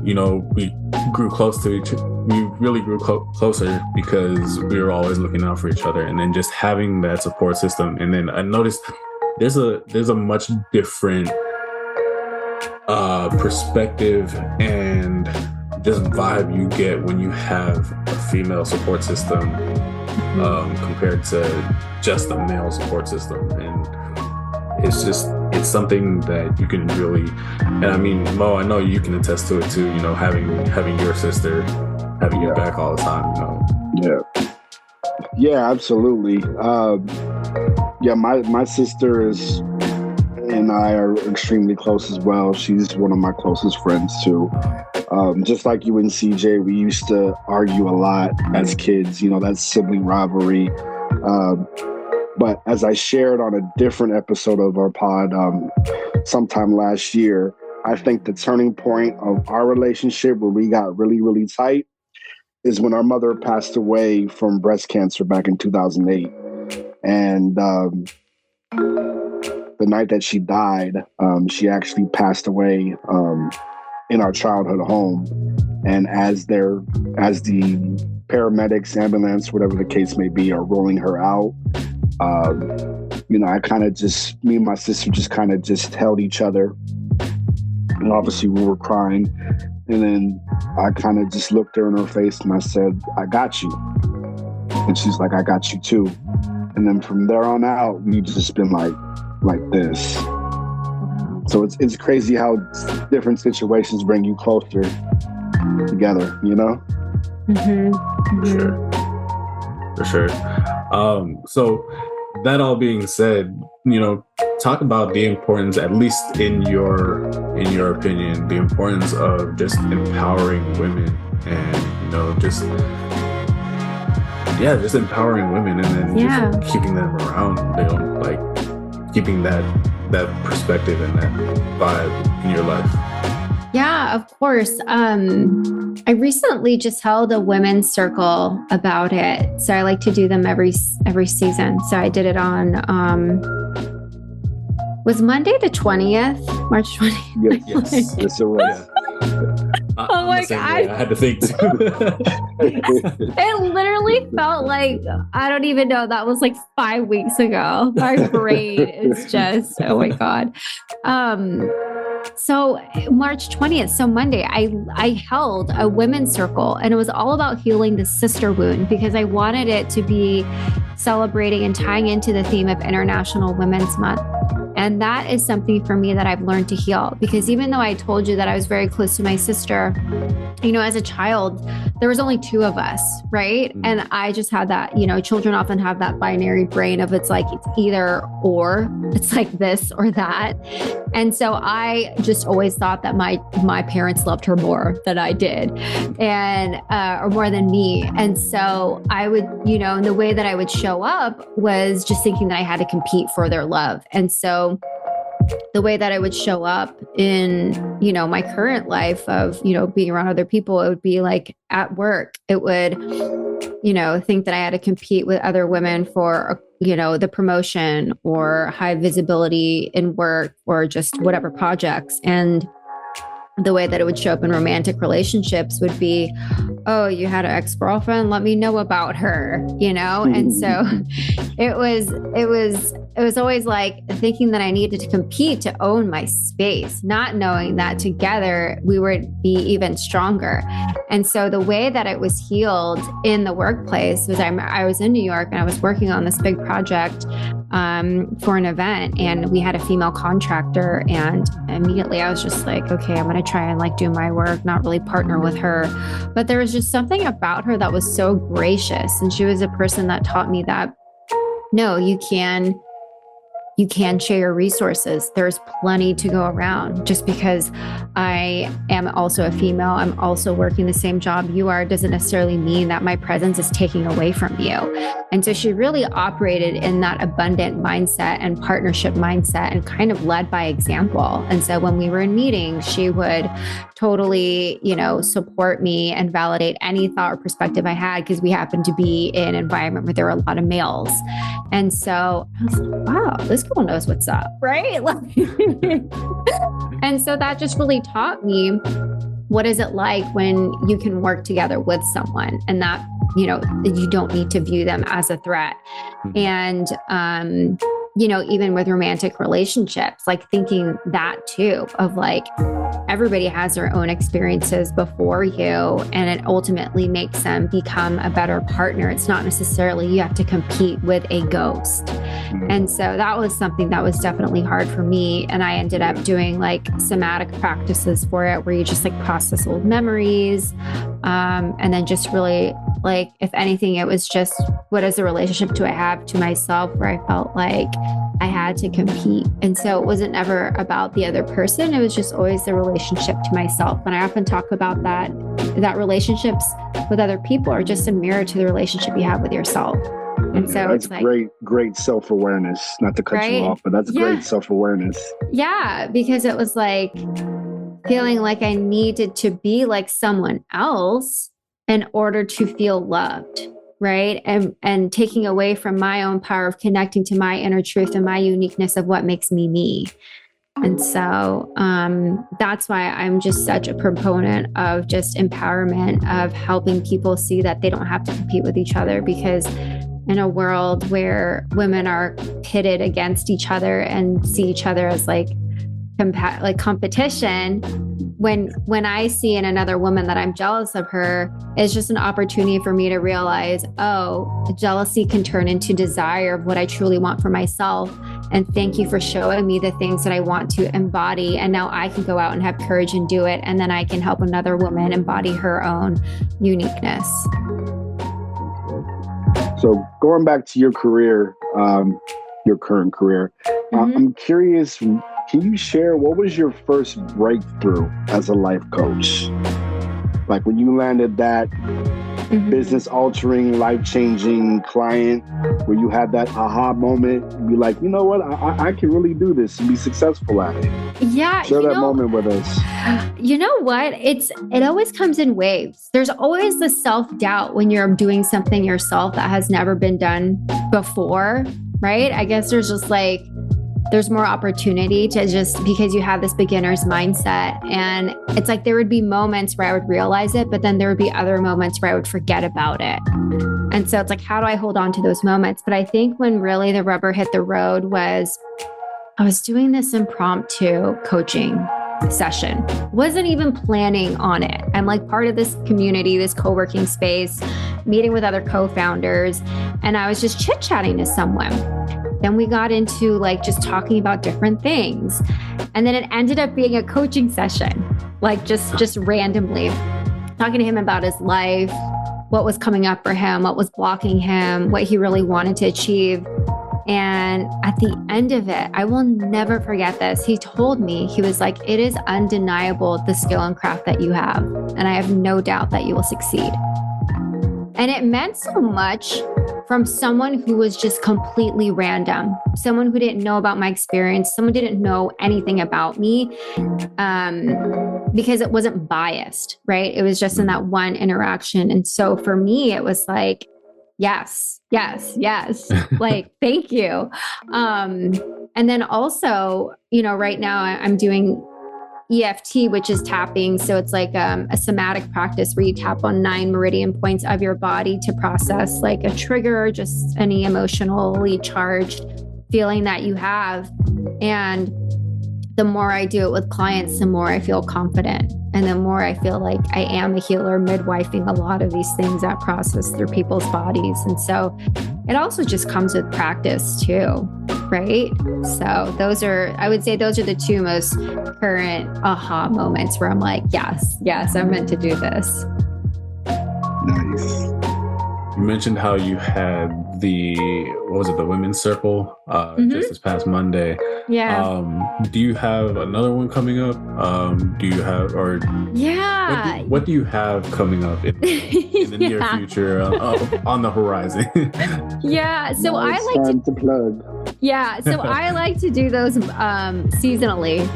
Speaker 2: you know, we grew close to each other. We really grew closer because we were always looking out for each other. And then just having that support system. And then I noticed there's a much different perspective and just vibe you get when you have a female support system compared to just a male support system. And it's something that you can really, and I mean, Mo, I know you can attest to it too, you know, having your sister having your back all the time, you know.
Speaker 3: Yeah, absolutely. My sister and I are extremely close as well. She's one of my closest friends too. Just like you and CJ, we used to argue a lot as kids, you know, that's sibling rivalry. But as I shared on a different episode of our pod sometime last year, I think the turning point of our relationship where we got really, really tight is when our mother passed away from breast cancer back in 2008. And the night that she died, she actually passed away in our childhood home. And as the paramedics, ambulance, whatever the case may be, are rolling her out, you know, me and my sister just kind of just held each other. And obviously we were crying. And then I kind of just looked her in her face and I said, I got you. And she's like, I got you too. And then from there on out, we've just been like this. So it's crazy how different situations bring you closer together, you know?
Speaker 2: For sure. So that all being said, you know, talk about the importance, at least in your opinion, the importance of just empowering women and, you know, just empowering women and then just keeping them around, you know, like keeping that perspective and that vibe in your life.
Speaker 1: Yeah, of course. I recently just held a women's circle about it. So I like to do them every season. So I did it on, was Monday the 20th, March 20th?
Speaker 3: Yes, it was.
Speaker 1: Oh my God.
Speaker 2: I had to think too.
Speaker 1: It literally felt like, I don't even know, that was like 5 weeks ago. My brain is just, oh my God. So March 20th, so Monday, I held a women's circle and it was all about healing the sister wound because I wanted it to be celebrating and tying into the theme of International Women's Month. And that is something for me that I've learned to heal because even though I told you that I was very close to my sister, you know, as a child, there was only two of us, right? Mm-hmm. And I just had that, you know, children often have that binary brain of it's either or, it's like this or that. And so I just always thought that my parents loved her more than I did and, or more than me. And so I would, you know, and the way that I would show up was just thinking that I had to compete for their love. And so the way that I would show up in, you know, my current life of, you know, being around other people, it would be like at work, it would, you know, think that I had to compete with other women for, you know, the promotion or high visibility in work or just whatever projects. And the way that it would show up in romantic relationships would be, oh, you had an ex-girlfriend, let me know about her, And so it was always like thinking that I needed to compete to own my space, not knowing that together we would be even stronger. And so the way that it was healed in the workplace was I was in New York and I was working on this big project for an event, and we had a female contractor, and immediately I was just like, okay, I'm going to try and like do my work, not really partner with her. But there was just something about her that was so gracious. And she was a person that taught me that, no, you can share your resources. There's plenty to go around. Just because I am also a female, I'm also working the same job you are, doesn't necessarily mean that my presence is taking away from you. And so she really operated in that abundant mindset and partnership mindset and kind of led by example. And so when we were in meetings, she would totally, support me and validate any thought or perspective I had, because we happened to be in an environment where there were a lot of males. And so I was like, wow, this girl knows what's up, right? And so that just really taught me, what is it like when you can work together with someone and that, you don't need to view them as a threat. And, even with romantic relationships, like thinking that too, of like, everybody has their own experiences before you, and it ultimately makes them become a better partner. It's not necessarily you have to compete with a ghost. And so that was something that was definitely hard for me. And I ended up doing like somatic practices for it, where you just like process old memories. And then just really like, if anything, it was just, what is the relationship do I have to myself, where I felt like I had to compete. And so it wasn't ever about the other person. It was just always the relationship to myself. And I often talk about that relationships with other people are just a mirror to the relationship you have with yourself. And so
Speaker 3: that's
Speaker 1: it's like
Speaker 3: great self-awareness, not to cut you off, but that's great self-awareness. Yeah,
Speaker 1: because it was like feeling like I needed to be like someone else in order to feel loved. Right. And taking away from my own power of connecting to my inner truth and my uniqueness of what makes me me. And so that's why I'm just such a proponent of just empowerment, of helping people see that they don't have to compete with each other, because in a world where women are pitted against each other and see each other as like competition, when I see in another woman that I'm jealous of her, it's just an opportunity for me to realize, oh, jealousy can turn into desire of what I truly want for myself. And thank you for showing me the things that I want to embody. And now I can go out and have courage and do it. And then I can help another woman embody her own uniqueness.
Speaker 3: So going back to your career, your current career, I'm curious, can you share, what was your first breakthrough as a life coach? Like when you landed that business altering, life-changing client, where you had that aha moment, be like, you know what, I can really do this and be successful at it.
Speaker 1: Yeah.
Speaker 3: Share that moment with us.
Speaker 1: You know what? It always comes in waves. There's always the self-doubt when you're doing something yourself that has never been done before, right? I guess there's just like, there's more opportunity to just, because you have this beginner's mindset. And it's like, there would be moments where I would realize it, but then there would be other moments where I would forget about it. And so it's like, how do I hold on to those moments? But I think when really the rubber hit the road was, I was doing this impromptu coaching session. Wasn't even planning on it. I'm like part of this community, this co-working space, meeting with other co-founders. And I was just chit-chatting to someone. Then we got into like just talking about different things. And then it ended up being a coaching session, like just randomly talking to him about his life, what was coming up for him, what was blocking him, what he really wanted to achieve. And at the end of it, I will never forget this. He told me, he was like, it is undeniable the skill and craft that you have. And I have no doubt that you will succeed. And it meant so much from someone who was just completely random, someone who didn't know about my experience, someone who didn't know anything about me, because it wasn't biased, right? It was just in that one interaction. And so for me, it was like, yes, like, thank you. And then also, right now I'm doing EFT, which is tapping. So it's like a somatic practice where you tap on 9 meridian points of your body to process like a trigger, just any emotionally charged feeling that you have. And the more I do it with clients, the more I feel confident. And the more I feel like I am a healer, midwifing a lot of these things that process through people's bodies. And so it also just comes with practice too, right? So I would say those are the 2 most current aha moments where I'm like, yes, I'm meant to do this.
Speaker 3: Nice.
Speaker 2: You mentioned how you had the women's circle just this past Monday.
Speaker 1: Yeah.
Speaker 2: Do you have another one coming up? Do you have, or what do you have coming up in the near future on the horizon?
Speaker 1: Yeah. So
Speaker 3: now
Speaker 1: I like
Speaker 3: time to plug.
Speaker 1: Yeah. So I like to do those seasonally.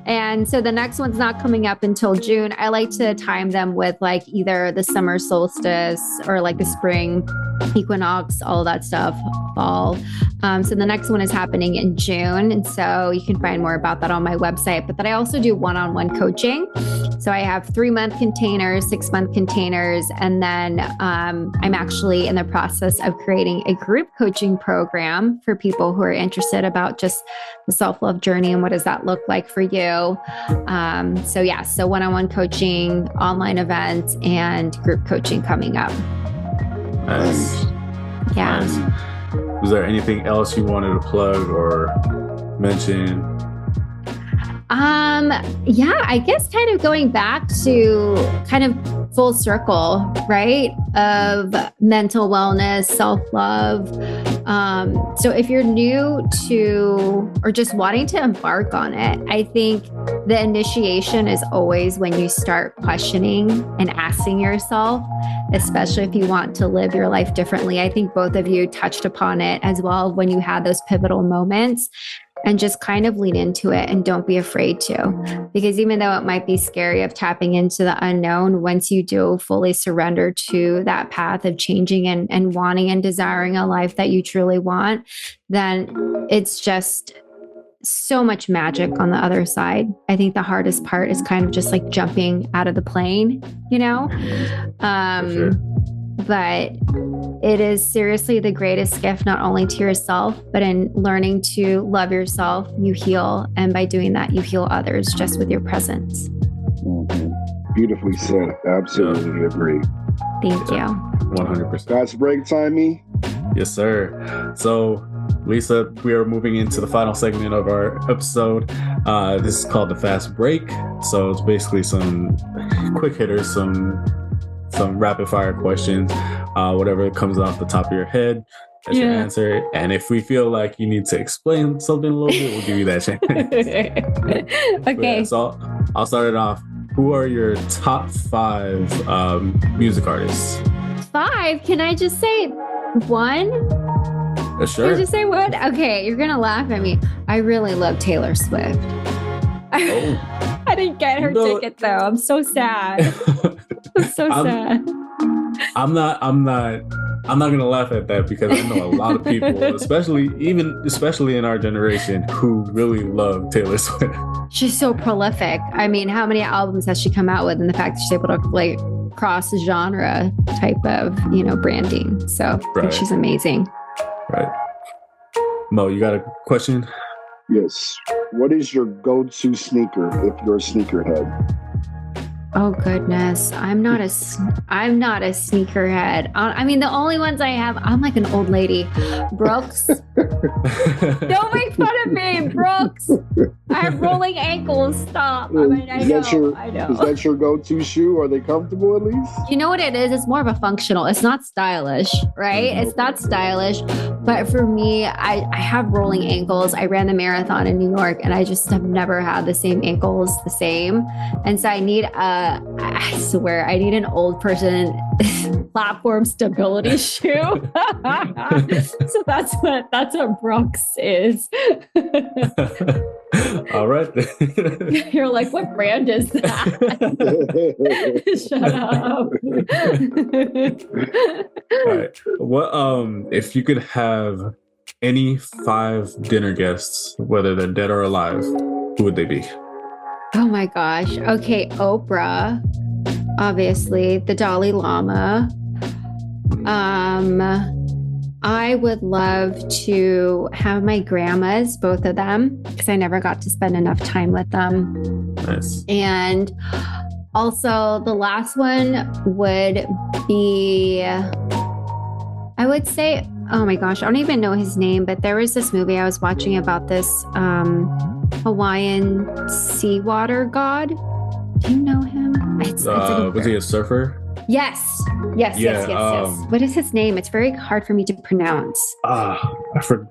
Speaker 1: And so the next one's not coming up until June. I like to time them with like either the summer solstice or like the spring equinox, all of that stuff, fall. So the next one is happening in June. And so you can find more about that on my website. But then I also do one-on-one coaching. So I have 3-month containers, 6-month containers. And then I'm actually in the process of creating a group coaching program for people who are interested about just the self-love journey and what does that look like for you. So one-on-one coaching, online events, and group coaching coming up.
Speaker 2: Nice.
Speaker 1: Yeah.
Speaker 2: Nice. Was there anything else you wanted to plug or mention?
Speaker 1: I guess kind of going back to kind of full circle, right? Of mental wellness, self-love. So if you're new to, or just wanting to embark on it, I think the initiation is always when you start questioning and asking yourself, especially if you want to live your life differently. I think both of you touched upon it as well when you had those pivotal moments. And just kind of lean into it and don't be afraid to. Because even though it might be scary of tapping into the unknown, once you do fully surrender to that path of changing and wanting and desiring a life that you truly want, then it's just so much magic on the other side. I think the hardest part is kind of just like jumping out of the plane,
Speaker 2: For sure.
Speaker 1: But it is seriously the greatest gift, not only to yourself, but in learning to love yourself, you heal. And by doing that, you heal others just with your presence.
Speaker 3: Mm-hmm. Beautifully said. Absolutely agree.
Speaker 1: Thank you.
Speaker 2: 100%.
Speaker 3: Fast break time, E?
Speaker 2: Yes, sir. So, Lisa, we are moving into the final segment of our episode. This is called the fast break. So it's basically some quick hitters, some rapid fire questions, whatever comes off the top of your head. That's your answer. And if we feel like you need to explain something a little bit, we'll give you that chance.
Speaker 1: Okay.
Speaker 2: So I'll start it off. Who are your top 5 music artists?
Speaker 1: 5? Can I just say 1?
Speaker 2: Sure.
Speaker 1: Can I just say 1? Okay, you're going to laugh at me. I really love Taylor Swift.
Speaker 2: Oh.
Speaker 1: I didn't get her ticket though. I'm so sad. I'm so sad.
Speaker 2: I'm not gonna laugh at that because I know a lot of people, especially in our generation, who really love Taylor Swift.
Speaker 1: She's so prolific. I mean, how many albums has she come out with? And the fact that she's able to like cross genre type of branding. So I think she's amazing.
Speaker 2: Right. Mo, you got a question?
Speaker 3: Yes. What is your go-to sneaker if you're a sneakerhead?
Speaker 1: Oh goodness, I'm not a sneakerhead. I mean, the only ones I have, I'm like an old lady. Brooks. Don't make fun of me, Brooks. I have rolling ankles. Stop. I mean, I know.
Speaker 3: Is that your go-to shoe? Are they comfortable at least?
Speaker 1: You know what it is? It's more of a functional. It's not stylish, right? It's not stylish. But for me, I have rolling ankles. I ran the marathon in New York and I just have never had the same ankles the same. And so I need I swear, I need an old person platform stability shoe. So that's what Brooks is.
Speaker 2: All right.
Speaker 1: You're like, what brand is that? Shut up.
Speaker 2: All right. What if you could have any 5 dinner guests, whether they're dead or alive, who would they be?
Speaker 1: Oh my gosh. Okay, Oprah, obviously, the Dalai Lama. I would love to have my grandmas, both of them, because I never got to spend enough time with them.
Speaker 2: Nice.
Speaker 1: And also, the last one would be, I would say, oh my gosh, I don't even know his name, but there was this movie I was watching about this Hawaiian seawater god. Do you know him?
Speaker 2: Was he a surfer?
Speaker 1: Yes. What is his name? It's very hard for me to pronounce.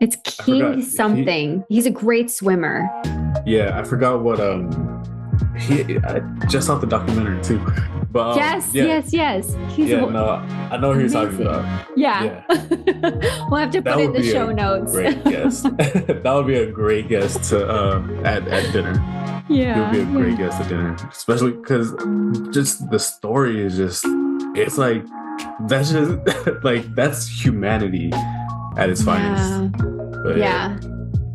Speaker 1: It's King something. He's a great swimmer.
Speaker 2: Yeah, I forgot what I just saw the documentary too. But
Speaker 1: yes.
Speaker 2: I know who you're talking about.
Speaker 1: Yeah. We'll have to put it in the show notes.
Speaker 2: Great guest. That would be a great guest to at dinner.
Speaker 1: Yeah.
Speaker 2: He would be a great guest at dinner, especially because just the story is just, it's like, that's just like, that's humanity at its finest. But,
Speaker 1: yeah.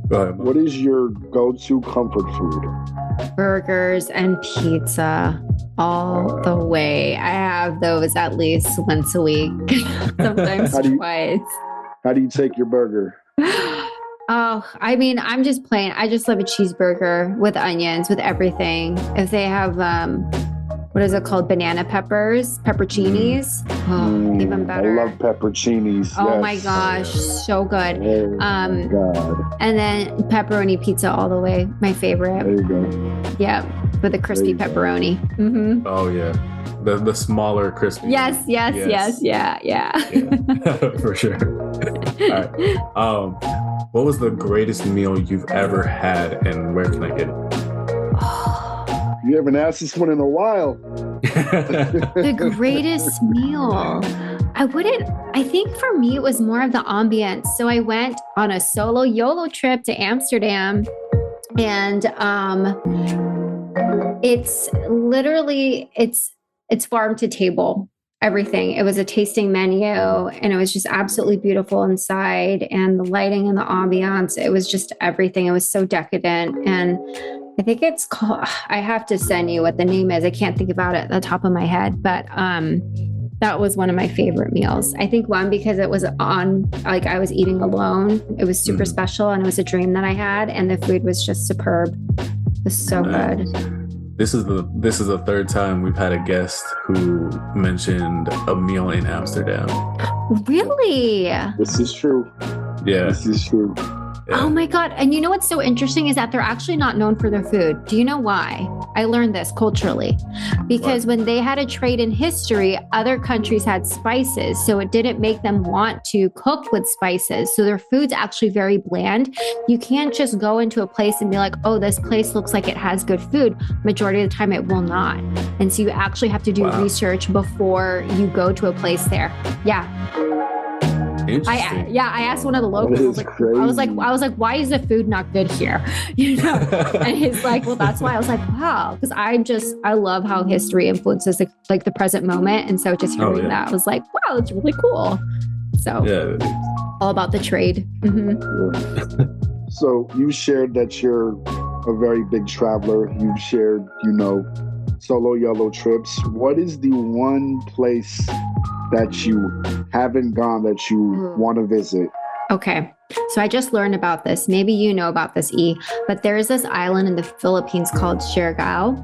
Speaker 2: Go ahead, Mom.
Speaker 3: What is your go-to comfort food?
Speaker 1: Burgers and pizza all the way. I have those at least once a week, sometimes twice.
Speaker 3: How do you take your burger?
Speaker 1: Oh, I mean, I'm just plain. I just love a cheeseburger with onions, with everything. If they have, what is it called? Banana peppers, pepperoncinis. Oh, even better.
Speaker 3: I love pepperoncinis.
Speaker 1: Oh
Speaker 3: yes.
Speaker 1: my gosh, so good.
Speaker 3: Oh my God.
Speaker 1: And then pepperoni pizza all the way. My favorite.
Speaker 3: There you go.
Speaker 1: Yeah, with a crispy pepperoni. Mm-hmm.
Speaker 2: Oh yeah, the smaller crispy.
Speaker 1: Yes. Yeah.
Speaker 2: For sure. All right. What was the greatest meal you've ever had, and where can I get it?
Speaker 3: You haven't asked this one in a while.
Speaker 1: The greatest meal. I think for me, it was more of the ambience. So I went on a solo YOLO trip to Amsterdam, and it's literally, it's farm to table. Everything. It was a tasting menu, and it was just absolutely beautiful inside, and the lighting and the ambiance. It was just everything. It was so decadent. And I think it's called, I have to send you what the name is. I can't think about it at the top of my head, but that was one of my favorite meals. I think one, because it was like I was eating alone. It was super special, and it was a dream that I had, and the food was just superb. It was so good.
Speaker 2: This is the third time we've had a guest who mentioned a meal in Amsterdam.
Speaker 1: Really?
Speaker 3: This is true.
Speaker 2: Yeah.
Speaker 3: This is true.
Speaker 2: Yeah.
Speaker 1: Oh my God. And you know what's so interesting is that they're actually not known for their food. Do you know why? I learned this culturally. Because when they had a trade in history, other countries had spices. So it didn't make them want to cook with spices. So their food's actually very bland. You can't just go into a place and be like, oh, this place looks like it has good food. Majority of the time it will not. And so you actually have to do research before you go to a place there. Yeah. I asked one of the locals. I was like, why is the food not good here? You know, and he's like, well, that's why. I was like, wow, because I love how history influences the present moment, and so just hearing that, I was like, wow, it's really cool. So all about the trade. Mm-hmm.
Speaker 3: So you shared that you're a very big traveler. You've shared, solo YOLO trips. What is the one place that you haven't gone that you want to visit?
Speaker 1: Okay. So I just learned about this.Maybe you know about this, E, but there is this island in the Philippines called Siargao,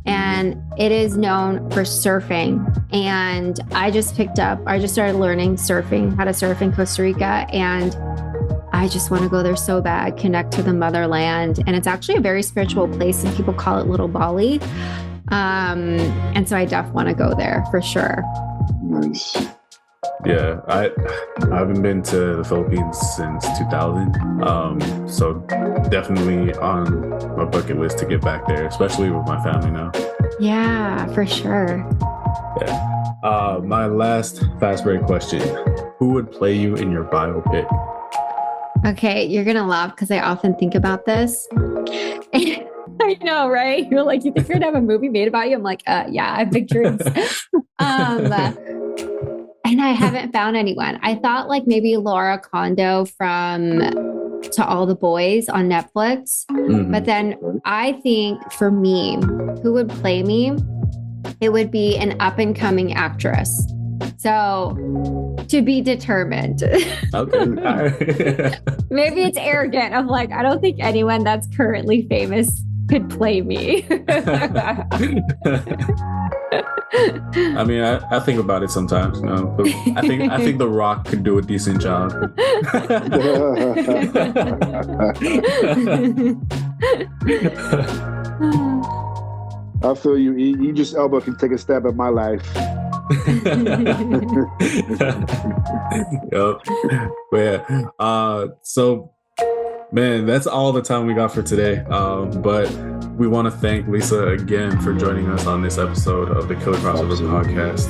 Speaker 1: and it is known for surfing. And I just started learning how to surf in Costa Rica, and I just want to go there so bad, connect to the motherland. And it's actually a very spiritual place, and people call it Little Bali. And so I definitely want to go there for sure.
Speaker 3: Nice.
Speaker 2: Yeah, I haven't been to the Philippines since 2000. So definitely on my bucket list to get back there, especially with my family now.
Speaker 1: Yeah, for sure.
Speaker 2: Yeah. My last fast break question: who would play you in your biopic?
Speaker 1: Okay, you're gonna laugh because I often think about this. I know, right? You're like, you think you're gonna have a movie made about you? I'm like, yeah, I have big dreams. And I haven't found anyone. I thought like maybe Laura Kondo from To All the Boys on Netflix. Mm-hmm. But then I think for me, who would play me? It would be an up and coming actress. So to be determined.
Speaker 2: Okay.
Speaker 1: Maybe it's arrogant of like, I don't think anyone that's currently famous could play me.
Speaker 2: I mean, I think about it sometimes, you know, but I think The Rock could do a decent job.
Speaker 3: I feel you. Idris Elba can take a stab at my life.
Speaker 2: Yep. But yeah. So, man, that's all the time we got for today. But we want to thank Lisa again for joining us on this episode of the Killer Crossovers podcast.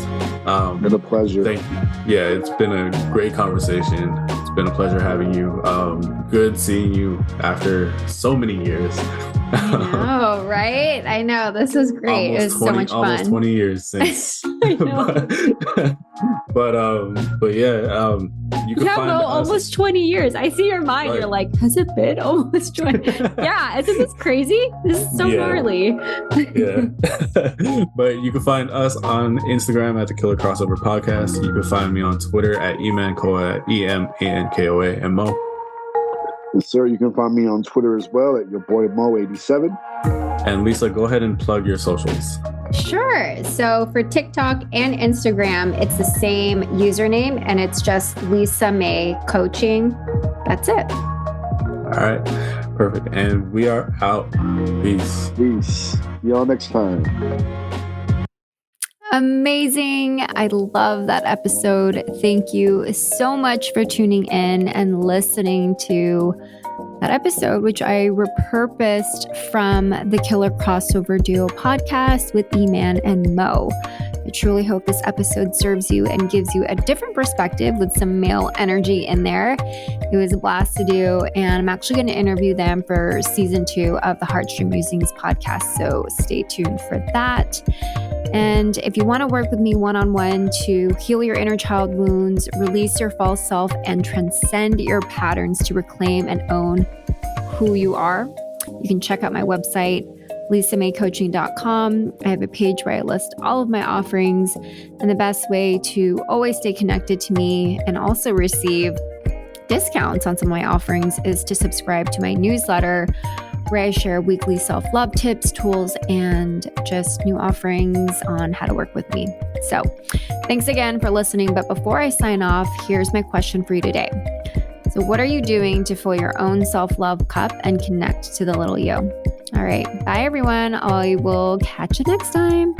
Speaker 3: It's been a pleasure.
Speaker 2: Thank you. Yeah, it's been a great conversation. It's been a pleasure having you. Good seeing you after so many years.
Speaker 1: Oh, right? I know. This was great. It was so much fun.
Speaker 2: Almost 20 years since.
Speaker 1: I know.
Speaker 2: but yeah, you can find us.
Speaker 1: Almost 20 years. I see your mind. Like, you're like, has it been almost 20? Yeah, isn't this crazy? This is so gnarly.
Speaker 2: Yeah. But you can find us on Instagram at the Killer Crossover Podcast. You can find me on Twitter at emankoa, at EMANKOA, and Mo.
Speaker 3: Yes, sir. You can find me on Twitter as well at your boy Mo87.
Speaker 2: And Lisa, go ahead and plug your socials.
Speaker 1: Sure. So for TikTok and Instagram, it's the same username and it's just Lisa May Coaching. That's it.
Speaker 2: All right. Perfect. And we are out. Peace.
Speaker 3: Peace. Y'all next time.
Speaker 1: Amazing. I love that episode. Thank you so much for tuning in and listening to that episode, which I repurposed from the Killer Crossover Duo podcast with E-Man and Mo. I truly hope this episode serves you and gives you a different perspective with some male energy in there. It was a blast to do, and I'm actually going to interview them for season 2 of the HeartStream Musings podcast, so stay tuned for that. And if you want to work with me one-on-one to heal your inner child wounds, release your false self, and transcend your patterns to reclaim and own who you are, you can check out my website, lisamaycoaching.com. I have a page where I list all of my offerings, and the best way to always stay connected to me and also receive discounts on some of my offerings is to subscribe to my newsletter, where I share weekly self-love tips, tools, and just new offerings on how to work with me. So thanks again for listening. But before I sign off, here's my question for you today. So what are you doing to fill your own self-love cup and connect to the little you? All right. Bye, everyone. I will catch you next time.